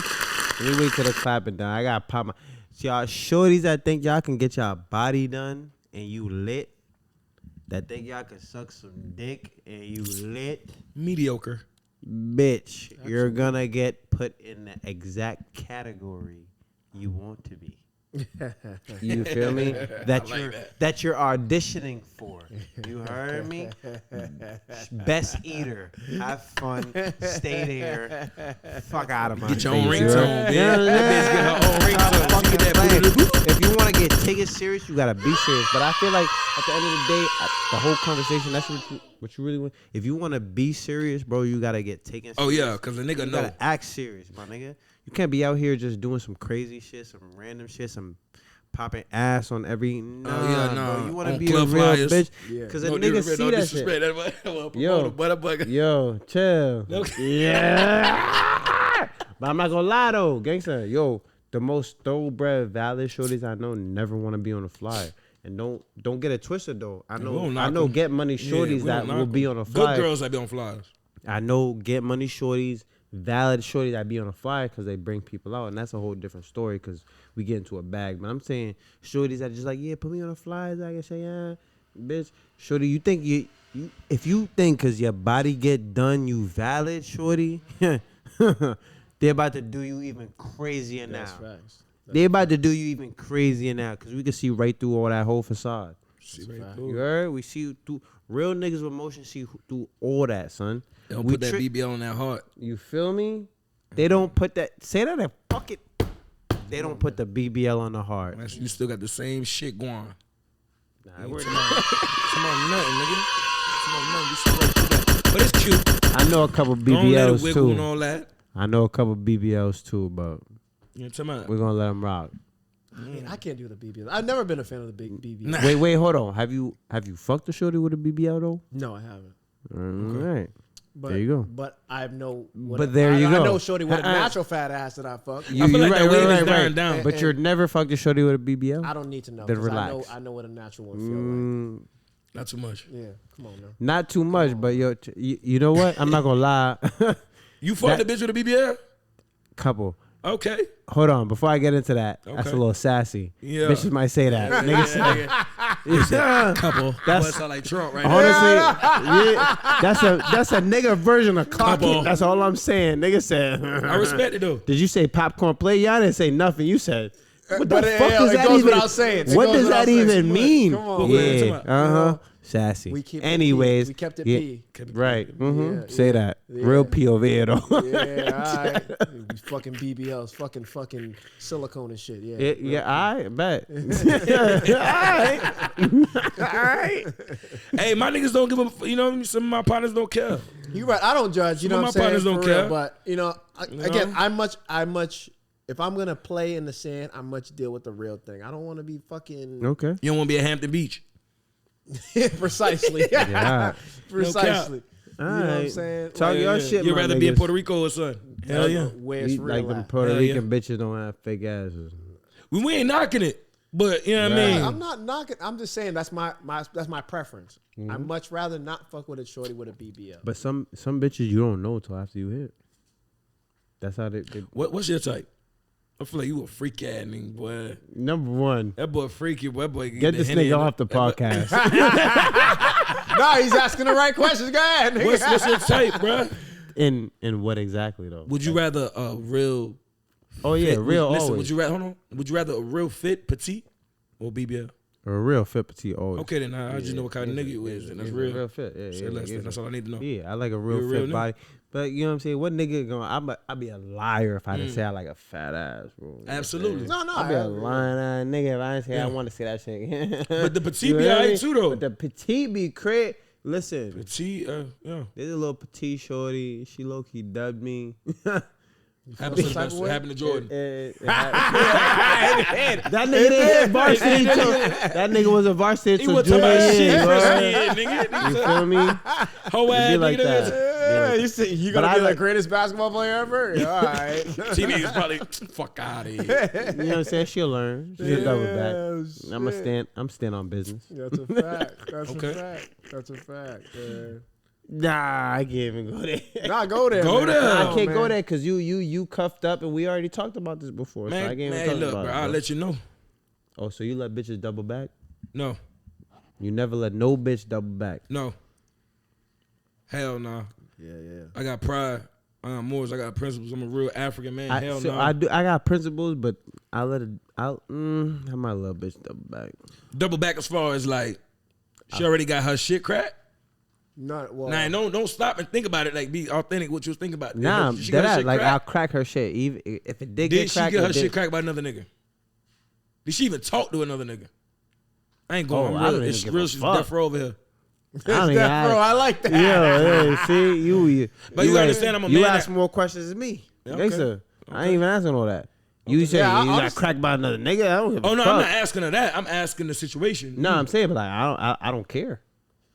Let me wait till the clapping done. I gotta pop my. So y'all shorties that think y'all can get y'all body done and you lit. That think y'all can suck some dick and you lit. mediocre. Bitch, you're gonna get put in the exact category you want to be. You feel me? That you're auditioning for. You heard me? Best eater. Have fun. Stay there. Fuck out of my Get your face. own you ringtone, heard? bitch. Yeah, That bitch get her own ringtone. Fuck She get that that playing. booty. If you want to get taken serious, you gotta be serious. But I feel like at the end of the day, the whole conversation, that's what you really want. If you want to be serious, bro, you gotta get taken serious. Oh yeah, because a nigga You know. gotta act serious, my nigga. You can't be out here just doing some crazy shit, some random shit, some popping ass on every. Nah, bro. You want to On be a club real flyers. bitch, Yeah. because a nigga see that shit. Yo. Butterbugger. Yo, chill. Yeah. But I'm not gonna lie though, gangster. Yo, the most thoroughbred, valid shorties I know never want to be on a flyer. And don't get it twisted though. I we know don't knock 'em. get money Yeah, shorties we that don't knock will be 'em. on a flyer. Good girls that be on flyers. I know get money shorties, valid shorties that be on a flyer because they bring people out, and that's a whole different story because we get into a bag. But I'm saying shorties that just like, yeah, put me on a flyer. I can say, yeah, bitch, shorty, you think you if you think because your body get done, you valid, shorty, they're about to do you even crazier now. That's facts. They about to do you even crazier now because we can see right through all that whole facade. You heard? We see through real niggas with motion, see through all that, son. They don't We put that trick- BBL on that heart. You feel me? They don't put that. Say that and fuck it. They don't put the BBL on the heart. You still got the same shit going. Nah, we're It's about nothing, nigga. It's about nothing. You still got that. But it's cute. I know a couple Don't let it BBLs wiggle and too. all that. I know a couple BBLs too, but You know what I'm talking we're gonna let them rock. I can't do the BBL. I've never been a fan of the big BBL. Nah. Wait, hold on. Have you fucked a shorty with a BBL though? No, I haven't. All right. But, There you go. But I know. But there you I go. know shorty with a Uh-uh. natural fat ass that I fuck. I feel like that wave is dying down. But you're never fucked a shorty with a BBL? I don't need to know. Then 'cause relax. I know what a natural one feel Not too much. like. Yeah, come on now. Not too much, but yo, you know what? I'm not gonna lie. You fucked a bitch with a BBL? Couple. Okay. Hold on, before I get into that, that's Okay. a little sassy. Yeah. Bitches might say that. Niggas say, Couple. That's- Boy, sound like Trump right honestly, now. yeah, that's a nigga version of cock Couple. it. That's all I'm saying. Nigga said. I respect it though. Did you say popcorn play? Y'all didn't say nothing. You said What But the it- fuck it does that goes even? without saying. It What goes does without that saying. even mean? Come on, man. Yeah. Uh huh. Sassy. We keep it P. Anyways, We kept it yeah, P. right. Mm-hmm. Yeah, Say yeah, that. yeah. Real POV though. Yeah, all right. These fucking BBLs, fucking silicone and shit. Yeah. Yeah, I bet. All right. Hey, my niggas don't give a. You know, some of my partners don't care. You right. I don't judge. You Some know of what my I'm saying? partners don't For real, care. but you know, know? again, I much. If I'm gonna play in the sand, I much deal with the real thing. I don't want to be fucking Okay. You don't want to be at Hampton Beach. precisely. Yeah. Precisely. All You know what I'm right. saying? Talk Like, your shit. You'd my rather be in niggas. Puerto Rico or something. Hell yeah. where it's You real. like them at. Puerto Hell yeah. Rican bitches don't have fake asses. We ain't knocking it, but you know what I Right. mean. I'm not knocking. I'm just saying that's my preference. Mm-hmm. I'd much rather not fuck with a shorty with a BBL. But some bitches you don't know till after you hit. That's how they What's your type? I feel like you a freak ass nigga, boy. number one. That boy freaky, boy. That boy Get the this Henny nigga in off the podcast. No, he's asking the right questions. Go ahead. nigga. What's your type, bro? in what exactly though? Would you rather a real? Oh yeah, fit? real Listen, always. would you rather? Hold on. Would you rather a real fit petite or BBL? Or a real fit petite always. Okay, then I just know what kind of nigga you is, and that's real. Real fit. Yeah, Say yeah, less yeah. then. That's all I need to know. Yeah, I like a You real a fit real nigga? body. But you know what I'm saying? What nigga gonna? I'd be a liar if I didn't say I like a fat ass, bro. You know what I'm Absolutely. saying? No, I'd be a I- lying ass nigga if I didn't say I Yeah. want to see that shit. But the petite You be know what I alright mean? too, though. But the petite be crazy. Listen, Petite, yeah. there's a little petite shorty. She low key dubbed me. Happened some type of way? to Jordan. That nigga didn't hit varsity till that nigga was a varsity He till was talking junior about shit year. freshman bro. year, nigga. You feel me? Whole It ass be like nigga. that. Yeah, you say you But gonna I be the like- greatest basketball player ever? Yeah, all right. TV is probably fuck out of here. You know what I'm saying? She'll learn. She'll double back. Yeah, shit. I'm stand on business. That's a fact. That's Okay. a fact. That's a fact. Yeah. Nah, I can't even go there. Nah, go there. Go man. there. Come I on, can't go man. there because you cuffed up and we already talked about this before. so I Man, can't even man, talk look, about bro, it. I'll bro. let you know. Oh, so you let bitches double back? No, You never let no bitch double back. no. Hell nah. Yeah, yeah. I got pride. I got morals. I got principles. I'm a real African man. Hell no. I got principles, but I let it. I might let a bitch double back. Double back as far as like, she already got her shit cracked. Not well. Nah, don't stop and think about it. Like, be authentic. What you was thinking about. Nah, She got her that shit like I'll cracked. crack her shit. Even if it did Did get she cracked, get her it shit did. cracked by another nigga? Did she even talk to another nigga? I ain't going. Oh, I I'm don't real. even It's give real. a She's fuck. death row over here. I don't even that, bro, ask- I like that. Yeah, see, you. But you ain't- understand I'm a You man ask that- more questions than me. Yeah, Gangsta. I ain't even asking all that. You say Yeah, you I'll got just- cracked by another nigga. I don't give a Oh no, fuck. I'm not asking her that. I'm asking the situation. No, I'm saying, but like I don't care,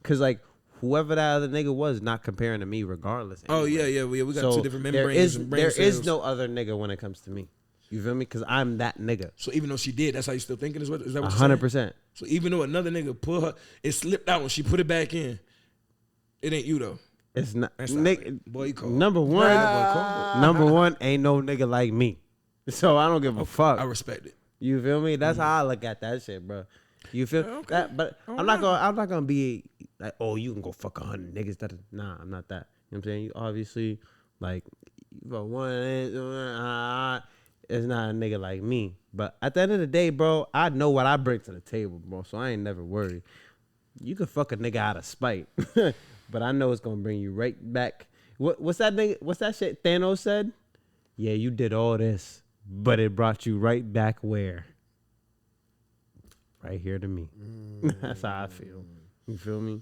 cause like whoever that other nigga was, not comparing to me, regardless. Oh anyway. yeah. We got So two different there membranes is and brain there is cells. no other nigga when it comes to me. You feel me? Cause I'm that nigga. So even though she did, that's how you still thinking? Is that what you're saying? 100%. So even though another nigga put her, it slipped out when she put it back in. It ain't you though. It's not. That's not Nick, it. Boy, you cold. number one, Boy, number one, ain't no nigga like me. So I don't give a fuck. I respect it. You feel me? That's how I look at that shit, bro. You feel that? But I'm not gonna be like, oh, you can go fuck 100 niggas. Nah, I'm not that. You know what I'm saying? You obviously like, but one it's not a nigga like me. But at the end of the day, bro, I know what I bring to the table, bro. So I ain't never worried. You can fuck a nigga out of spite, but I know it's gonna bring you right back. What's that nigga? What's that shit Thanos said? Yeah, you did all this, but it brought you right back where? Right here to me. That's how I feel. You feel me?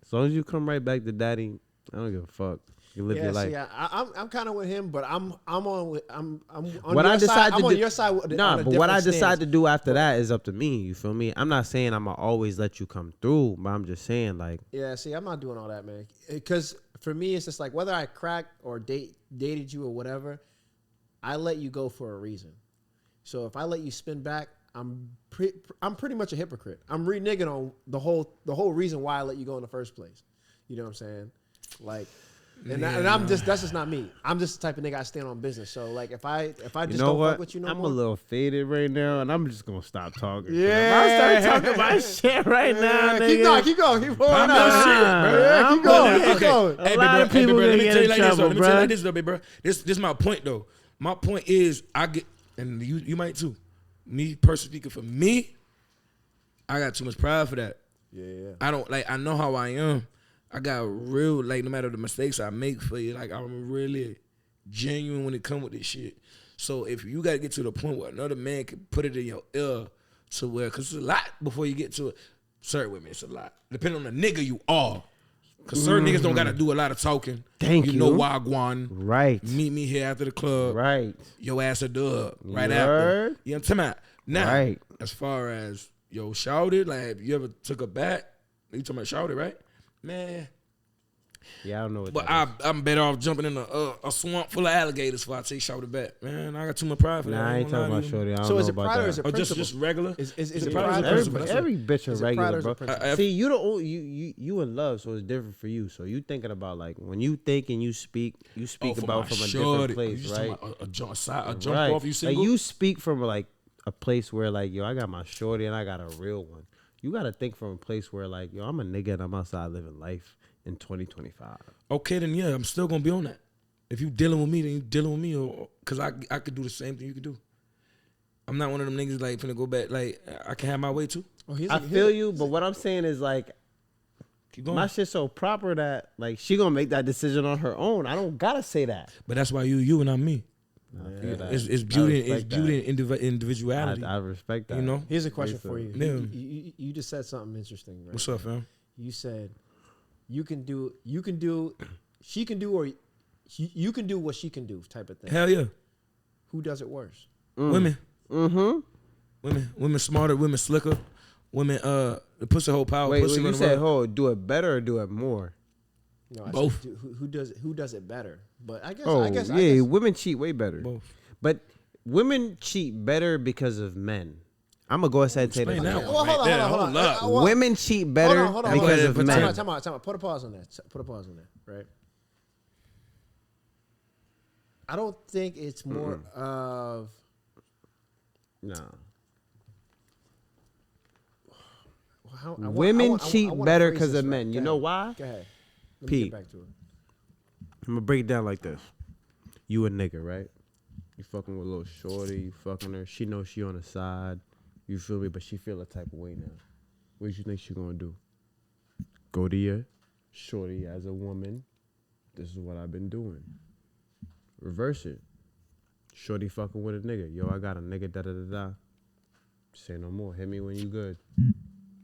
As long as you come right back to daddy, I don't give a fuck. You live Yeah, your life. see, I'm kind of with him, but I'm on What I your decide side. to I'm do, on your side. nah, on a but what I different decide stance. to do after that is up to me. You feel me? I'm not saying I'm gonna always let you come through, but I'm just saying like, Yeah, see, I'm not doing all that, man. Because for me, it's just like whether I cracked or dated you or whatever, I let you go for a reason. So if I let you spin back, I'm pretty much a hypocrite. I'm reneging on the whole reason why I let you go in the first place. You know what I'm saying? Like, and I'm just that's just not me. I'm just the type of nigga I stand on business. So like if I just you know don't what? fuck with you no I'm more. a little faded right now, and I'm just gonna stop talking. Yeah. If I start talking about shit right now, nigga. Keep going. Keep pouring I'm out. not shit, bro. Yeah, keep going. Okay. Keep going. A lot of people let gonna me get tell you in like this, though. trouble, Let me tell you bruh. like this, though, big bro. This is my point, though. My point is, I get, and you might too. me personally speaking, for me, I got too much pride for that. Yeah. I don't like. I know how I am. I got real like. No matter the mistakes I make for you, like I'm really genuine when it come with this shit. So if you got to get to the point where another man can put it in your ear to where, cause it's a lot before you get to it. Certain women, it's a lot. Depending on the nigga you are. Cause certain niggas don't gotta do a lot of talking. Thank you. You know Wagwan. Right. Meet me here after the club. Right. Your ass a dub. Right You after. heard? You know what I'm talking about? Now, Right. as far as shouted, like have you ever took a back? You talking about shouted, right? Man. Yeah, I don't know what But that is. I'm better off jumping in a swamp full of alligators before I take shouted back. Man, I got too much pride for that. Nah, I ain't gonna talking lie about to you. shorty. I don't So know is it about pride or that. is it Or principle? just regular? Is It's it pride pride or or Every, principle? principle? every bitch are Is it pride regular, or is bro. it principle? See, you the only, you in love, so it's different for you. So you thinking about like when you think and you speak Oh, about my from a shorty. different place, You just right? talking about a jump Right. off. You Like single? you speak from like a place where like yo, I got my shorty and I got a real one. You gotta think from a place where like yo, I'm a nigga and I'm outside living life in 2025. Okay, then yeah, I'm still gonna be on that. If you dealing with me, then you dealing with me, or cause I could do the same thing you could do. I'm not one of them niggas like finna go back. Like I can have my way too. Oh, he's I feel you, but what I'm saying is like Keep going. my shit's so proper that like she gonna make that decision on her own. I don't gotta say that. But that's why you and not me. I feel that. It's I beauty. It's respect beauty that. in individuality. I respect that. You know. Here's a question for you. Yeah. You just said something interesting, right? What's up, fam? You said you can do, she can do, or you can do what she can do, type of thing. Hell yeah. Who does it worse? Women. Mm-hmm. Women smarter. Women slicker. Women the pussy whole power. Wait, pussy you run said, around. "Hold, do it better or do it more?" No, I said, Both. who does it better? But I guess, Oh, I guess, women cheat way better. Both. But women cheat better because of men. I'm gonna go ahead and say Explain that. that one. Well, hold on, right there. hold on. up. Women cheat better hold on. because of Time men. Time out. Put a pause on that. Put a pause on that. Right. I don't think it's more of. No. Women Women cheat better because of men. You know why? Go ahead. Let me Pete. get back to it. I'm gonna break it down like this. You a nigga, right? You fucking with a little shorty, you fucking her. She knows she on the side. You feel me? But she feel a type of way now. What do you think she gonna do? Go to your shorty as a woman. This is what I've been doing. Reverse it. Shorty fucking with a nigga. Yo, I got a nigga, da-da-da-da. Say no more. Hit me when you good.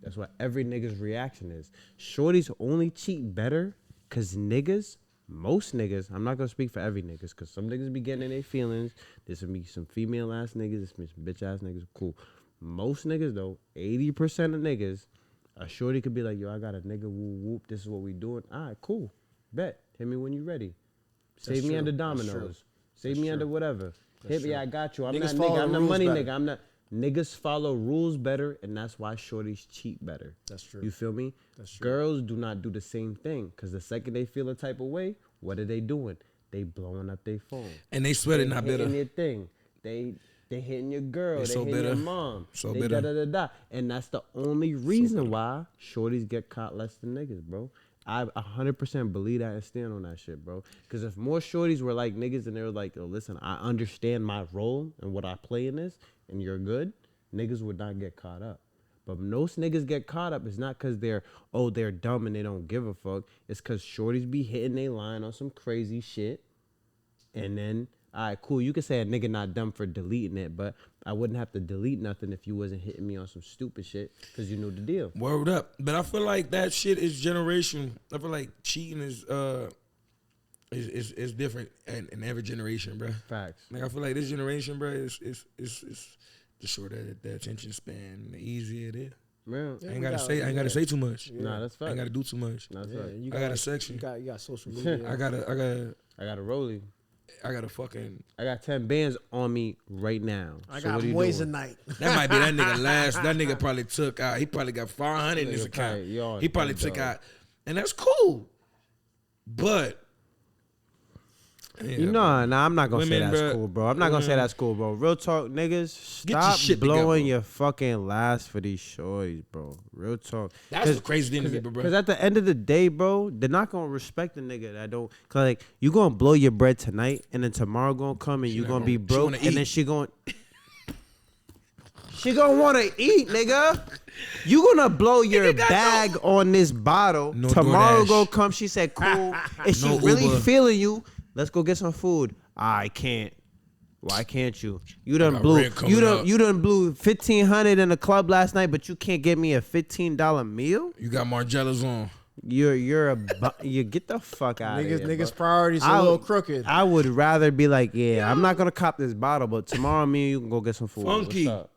That's what every nigga's reaction is. Shorties only cheat better because niggas, most niggas, I'm not going to speak for every niggas because some niggas be getting in their feelings. There's going to be some female-ass niggas. There's some bitch-ass niggas. Cool. Most niggas, though, 80% of niggas, a shorty could be like, yo, I got a nigga, whoop, whoop. This is what we doing. All right, cool. Bet. Hit me when you ready. Save me under dominoes. Save me under whatever. Hit me, I got you. I'm Niggas not follow nigga. I'm the the rules money better. nigga. I'm not. Niggas follow rules better, and that's why shorties cheat better. That's true. You feel me? That's true. Girls do not do the same thing, because the second they feel a type of way, what are they doing? They blowing up their phone. And they swear they not hitting better. their thing. They hitting your girl. They so hitting your bitter. mom. So they bitter. da-da-da-da. And that's the only reason why shorties get caught less than niggas, bro. I 100% believe that and stand on that shit, bro. Because if more shorties were like niggas and they were like, oh, listen, I understand my role and what I play in this, and you're good, niggas would not get caught up. But most niggas get caught up. It's not because they're dumb and they don't give a fuck. It's because shorties be hitting they line on some crazy shit. And then, all right, cool. You could say a nigga not dumb for deleting it, but I wouldn't have to delete nothing if you wasn't hitting me on some stupid shit because you knew the deal. Word up. But I feel like that shit is generation. I feel like cheating is different in every generation, bro. Facts. Like I feel like this generation, bro, is the shorter the attention span, the easier it is. Man, I ain't gotta say too much. nah, that's I facts. ain't gotta do too much. That's Yeah, facts. you I got a section. You got social media. I gotta I got a fucking. I got 10 bands on me right now. I So got what are you poison doing? night. That might be that nigga last. That nigga probably took out. He probably got 500 in his Nigga account. probably- y'all He probably dumb took dog. out, and that's cool. But You know, nah, I'm not gonna say Women, that's bruh, cool, bro. I'm not gonna say that's cool, bro. Real talk, niggas, Get your stop shit blowing together. your fucking last for these shorties, bro. Real talk. that's the crazy thing to me, bro. Because at the end of the day, bro, they're not gonna respect the nigga that don't. Cause like you gonna blow your bread tonight, and then tomorrow gonna come and you not gonna be gonna- she broke, wanna and then eat. she gonna. She gonna want to eat, nigga. You gonna blow your bag on this bottle. No Tomorrow DoorDash. go come. She said, cool. If she No really Uber. feeling you, let's go get some food. I can't. Why can't you? You done got blew. rent coming up. You done blew $1,500 in the club last night, but you can't get me a $15 meal. You got Margielas on. You get the fuck out of here. Niggas' bro. priorities are a little crooked. I would rather be like, yeah, I'm not gonna cop this bottle, but tomorrow me and you can go get some food. Funky. What's up?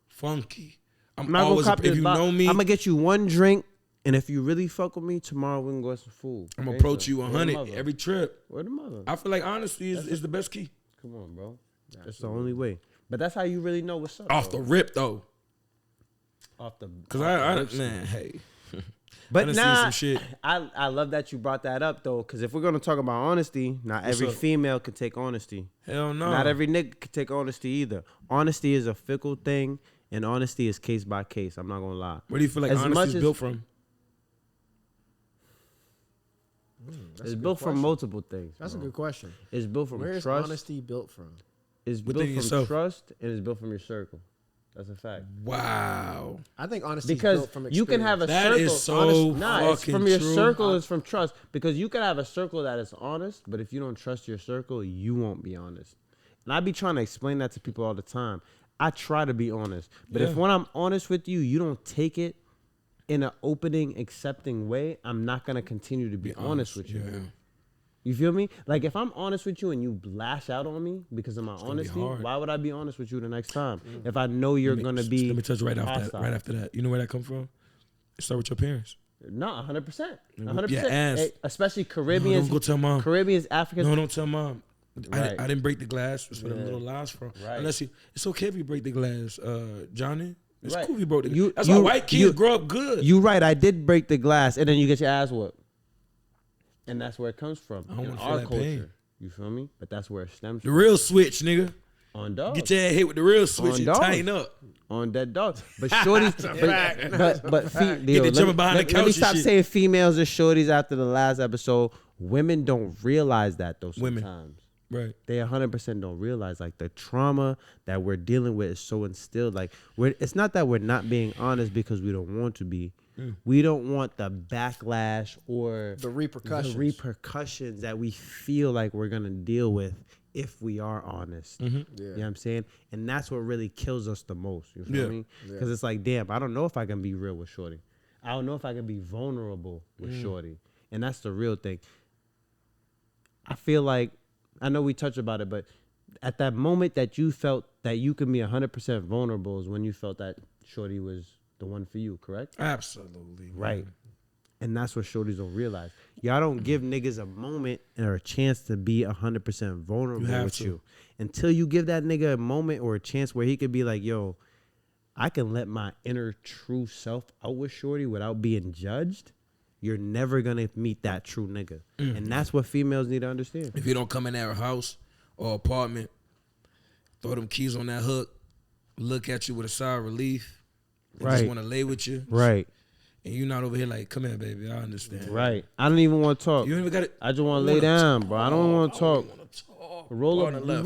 Funky. I'm not gonna always, cop if this you bottle. know me, I'm gonna get you one drink, and if you really fuck with me, tomorrow we can go get some food. I'm gonna Okay, approach so, you where the 100 mother? every trip. Where the mother? I feel like honesty is the best key. Come on, bro. That's the only way. But that's how you really know what's up. Off bro. the rip though. Off the. Cause man, hey. But I done nah, seen some shit. I love that you brought that up though, because if we're gonna talk about honesty, not every up? female can take honesty. Hell no. Not every nigga can take honesty either. Honesty is a fickle thing, and honesty is case by case. I'm not gonna lie. Where do you feel like As much honesty is as- built from? It's built from multiple things. That's a bro. good question. It's built from Where is trust. honesty built from? It's Within built from yourself. trust, and it's built from your circle. That's a fact. Wow. I think honesty is Because built from you can have a That circle. is so Nah, it's fucking from your true. circle. It's from trust. Because you can have a circle that is honest, but if you don't trust your circle, you won't be honest. And I be trying to explain that to people all the time. I try to be honest, but if Yeah. when I'm honest with you, you don't take it in an opening, accepting way, I'm not gonna continue to be honest with you. Yeah. You feel me? Like if I'm honest with you and you lash out on me because of my gonna be honesty, hard. why would I be honest with you the next time? If I know you're gonna be Let me touch right after that. hostile? Right after that. You know where that come from? It start with your parents. No, 100%. Yeah, 100%. ass. Hey, especially No, Caribbeans. don't go tell mom. Caribbeans, Africans. No, don't tell mom. Right. I didn't break the glass. That's where Yeah. them little lies from. Right. Unless it's okay if you break the glass, Johnny. It's Right. cool if you broke the glass. You- That's you- why white kids you- grow up good. You right. I did break the glass, and then you get your ass whooped, and that's where it comes from I don't in wanna feel our that culture. pain. You feel me? But that's where it stems The from. real switch, nigga. On dog. Get your ass hit with the real switch On and dog. tighten up. On that dog. But shorties, Get the jumping behind the let couch me and stop shit. saying females are shorties after the last episode. Women don't realize that though Women. sometimes. Right. They 100% don't realize like the trauma that we're dealing with is so instilled. Like it's not that we're not being honest because we don't want to be. We don't want the backlash or The repercussions. the repercussions that we feel like we're gonna deal with if we are honest. You know what I'm saying? And that's what really kills us the most. You feel Yeah. me? Because it's like, damn, I don't know if I can be real with Shorty. I don't know if I can be vulnerable with Shorty. And that's the real thing. I feel like, I know we touched about it, but at that moment that you felt that you can be 100% vulnerable is when you felt that Shorty was the one for you, correct? Absolutely. man. Right. And that's what shorties don't realize. Y'all don't give niggas a moment or a chance to be 100% vulnerable You have with to. you. Until you give that nigga a moment or a chance where he could be like, yo, I can let my inner true self out with shorty without being judged. You're never going to meet that true nigga. And that's what females need to understand. If you don't come in their house or apartment, throw them keys on that hook, look at you with a sigh of relief, and just Right. want to lay with you. Right. And you not over here like, come here, baby. I understand. Right. I don't even want to talk. You don't even got it. I just want to lay down, bro. I don't want to talk. Roll On the up, left.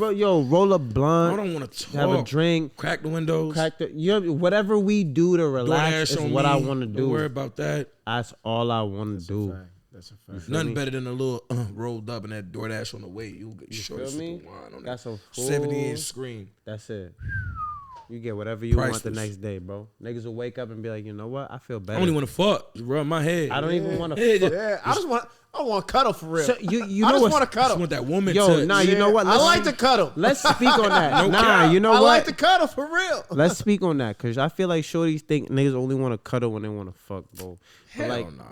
roll a I blunt. don't want to talk. Have a drink. Crack the windows. Crack the, whatever we do to relax DoorDash is on what me. I want to Don't worry do. about that. That's all I want to do. That's a fact. Nothing better than a little rolled up and that DoorDash on the way. You get You short feel as me? the wine on Got some that full. 70-inch screen. That's it. You get whatever you want the Priceless. next day, bro. Niggas will wake up and be like, you know what? I feel I better. don't even want to fuck. Just rub my head. I don't even want Yeah, to. Yeah, I want to cuddle for real. So you I know just what? want to I just cuddle. want that woman Yo, touch. nah, you know what? I like to cuddle. Let's speak on that. No nah, cap. you know I what? like to cuddle for real. Let's speak on that because I feel like shorties think niggas only want to cuddle when they want to fuck, bro. But Hell like, no.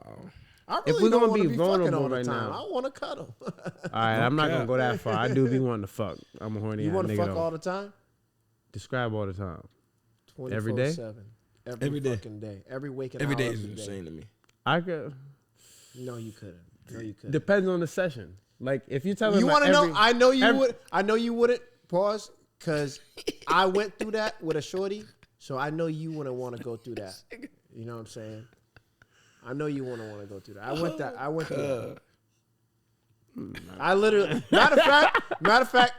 I If really we're don't gonna want be to be fucking vulnerable all the right time. now. I want to cuddle. all right, I'm not gonna cap. go that far. I do be wanting to fuck. I'm a horny You ass want to nigga. fuck though. all the time? Describe all the time. 24/7. Every day? Every day. fucking day. Every waking Every hour day of is the day. insane to me. I could. No, you couldn't. No, you couldn't. Depends on the session. Like if you tell me You want to know? every- I know you every- would. I know you wouldn't. Pause. Because I went through that with a shorty, so I know you wouldn't want to go through that. You know what I'm saying? I know you wouldn't want to go through that. I went through that. I literally. Matter of fact.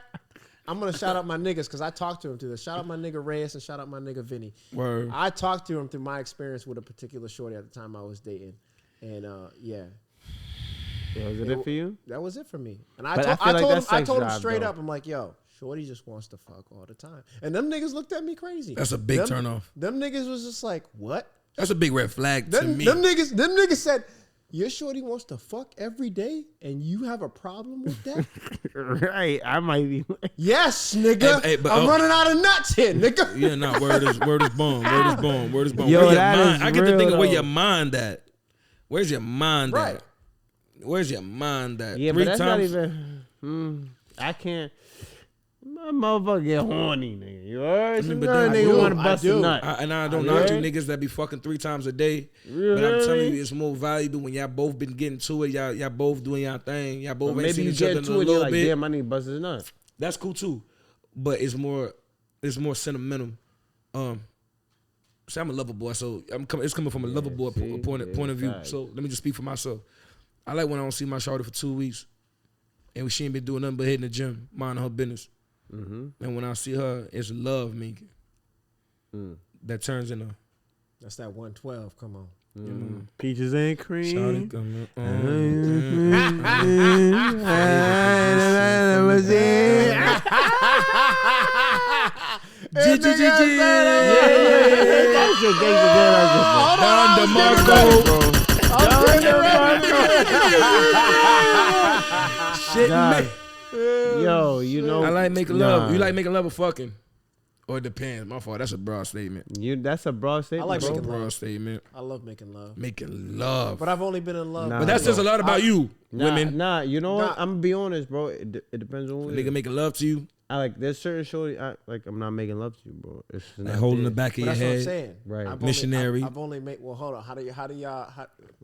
I'm gonna shout out my niggas because I talked to him through this. Shout out my nigga Reyes and shout out my nigga Vinny. Word. I talked to him through my experience with a particular shorty at the time I was dating, and yeah. Yeah, was it for you? That was it for me. And But I feel like that's I sex told him drive, straight though. up, I'm like, yo, shorty just wants to fuck all the time. And them niggas looked at me crazy. That's a big them, turn off. Them niggas was just like, what? That's a big red flag to Them me. niggas said, your shorty wants to fuck every day and you have a problem with that? Right. I might be. Yes, nigga. Hey, but, I'm running out of nuts here, nigga. Yeah, nah, word is bond. Word is bond. Word is bond. Yo, Where your that mind? is I get to real, think of where though. your mind at. Where's your mind Right. at? Where's your mind at? Yeah, 3 but that's times. not even. I can't. My motherfucker get horny, nigga. You heard? mean, but Sometimes then I nigga do. want to I bust a do. nut. And I don't You knock you heard? niggas that be fucking 3 times a day. You But I'm heard telling me? you, it's more valuable when y'all both been getting to it. Y'all both doing y'all thing. Y'all both But ain't maybe seen you each other get in a to it, you're little like, bit. damn, I need to bust his nut. That's cool too. But it's more sentimental. See, I'm a lover boy, so it's coming from a lover boy see? point Yeah, of view. facts. So let me just speak for myself. I like when I don't see my shawty for 2 weeks, and she ain't been doing nothing but hitting the gym, minding her business. Mm-hmm. And when I see her, it's love making. That turns into That's that 112. Come on. Peaches and cream. shawty coming Shit, man. Yo, you know. I like making love. Nah. You like making love or fucking? Or it depends. My fault. That's a broad statement. That's a broad statement. I like bro. That's a making love. broad statement. I love making love. Making love. But I've only been in love. Nah, But that says a lot about you, Nah, women. Nah, you know what? Nah. I'm gonna be honest, bro. It depends on A what. nigga making love to you, I like. There's certain shorty. I'm not making love to you, bro. It's just like not holding there. the back of But your that's what I'm head. saying. Right. I've Missionary. I've only made. Well, hold on. How do y'all?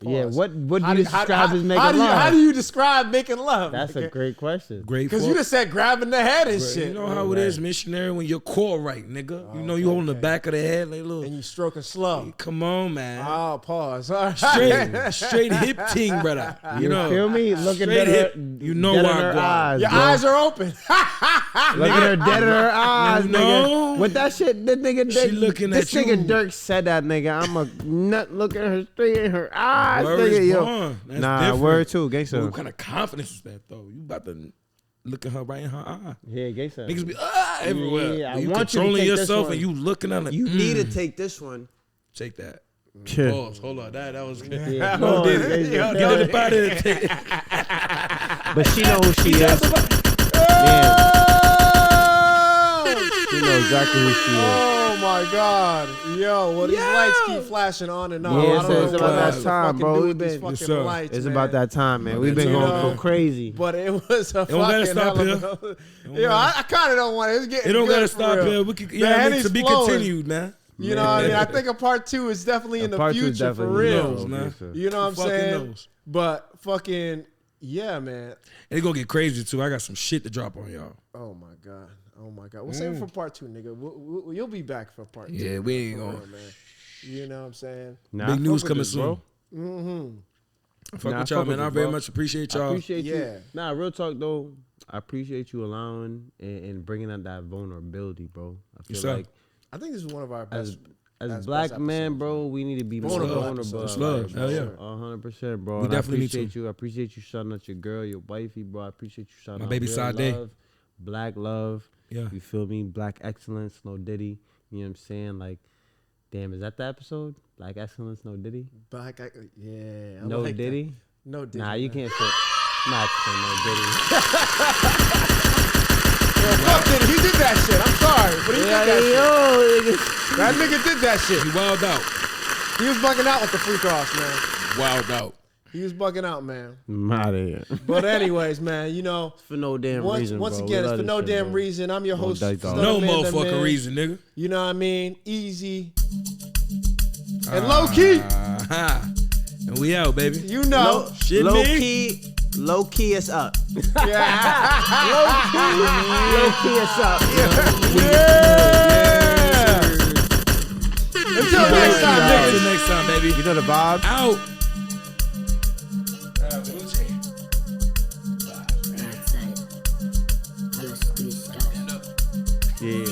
Yeah. pause. What do How you describe as making love? How do you describe making love? That's a great question. Grateful. Because you just said grabbing the head and shit. You know how it is, missionary, when you're core right, nigga. You know you holding the back of the head, like, look. And you stroking slow. Come on, man. Oh, pause. All right. Straight hip ting, brother. You know. Feel me? Looking Straight at her. hip. You know dead why in I her go. eyes. Your bro. eyes are open. Look at her dead in her eyes, No. nigga. With that shit, that nigga, She looking this at nigga you. Dirk said that, nigga. I'm a nut looking at her straight in her eyes, Word nigga. is Yo. born. That's Nah, different. word too, gangster. What kind of confidence is that, though? You about to look at her right in her eye. Yeah, gangster. Niggas be everywhere. Yeah, I But you want you to controlling take this yourself one. and you looking at it. You need to take this one. Take that. Yeah. Pause. Hold on. That was good. Yeah, No, no, did gangster. it. Get it up out of there. Take it. But she know who she is. Yeah. She know exactly who she is. Oh my God. Yo, well, these lights keep flashing on and on. Yeah, I don't know it's what about else that to time, fucking bro. do We with these been- fucking Yes, sir. lights, It's man. about that time, man. We've that been time. going so crazy. But it was a don't gotta fucking stop hell of a... Yo, I kind of don't want it. It's getting It don't good gotta for stop real. here. We can, The yeah, I mean, Henny's to be flowing. continued, man. You know what I mean? I think a part 2 is definitely in the Part two is future for definitely real. knows, man. You know what I'm Fucking saying? knows. But fucking, yeah, man. And it's gonna get crazy too. I got some shit to drop on y'all. Oh my God. Oh my God. We'll save it for part 2, nigga. You'll be back for part 2. Yeah, we ain't For gonna. real, man. You know what I'm saying? Nah, Big I news fuck with coming this, soon. bro. Fuck Nah, with I y'all, fuck man. with I you, very bro. much appreciate I y'all. appreciate you. Yeah. Nah, real talk though. I appreciate you allowing and bringing out that vulnerability, bro. I feel Yes, sir. like I think this is one of our best. as That's black best men, episodes, bro, we need to be more Vulnerable vulnerable. episodes. That's love. Hell yeah. 100%, bro. We And I definitely need appreciate to. you. I appreciate you shouting out your girl, your wifey, bro. I appreciate you shouting My out baby real Sade. love, black love. Yeah. You feel me? Black excellence, no Diddy. You know what I'm saying? Like, damn, is that the episode? Black excellence, no Diddy. Black, yeah. I No like that. Diddy. No Diddy. Nah, you man. can't say. Not say no Diddy. Yo, fuck Diddy. He did that shit. I'm sorry, but he did that shit. Yo, That nigga did that shit. He wild out. He was bugging out with the free cross, man. Wild out. He was bugging out, man. I'm out of here. But anyways, man, you know, For no damn once reason, once bro. again, We it's love for this no shit, damn bro. reason. I'm your host. dice, dog. Stunna No Amanda, motherfucking man. reason, nigga. You know what I mean? Easy. And Lokii, And we out, baby. you know. Shit, Low me. key, low key is up. Yeah. Low key is up. Yeah. Until next time, niggas. Until next time, baby. You know the vibe. Out. Outside. All the streets got Yeah.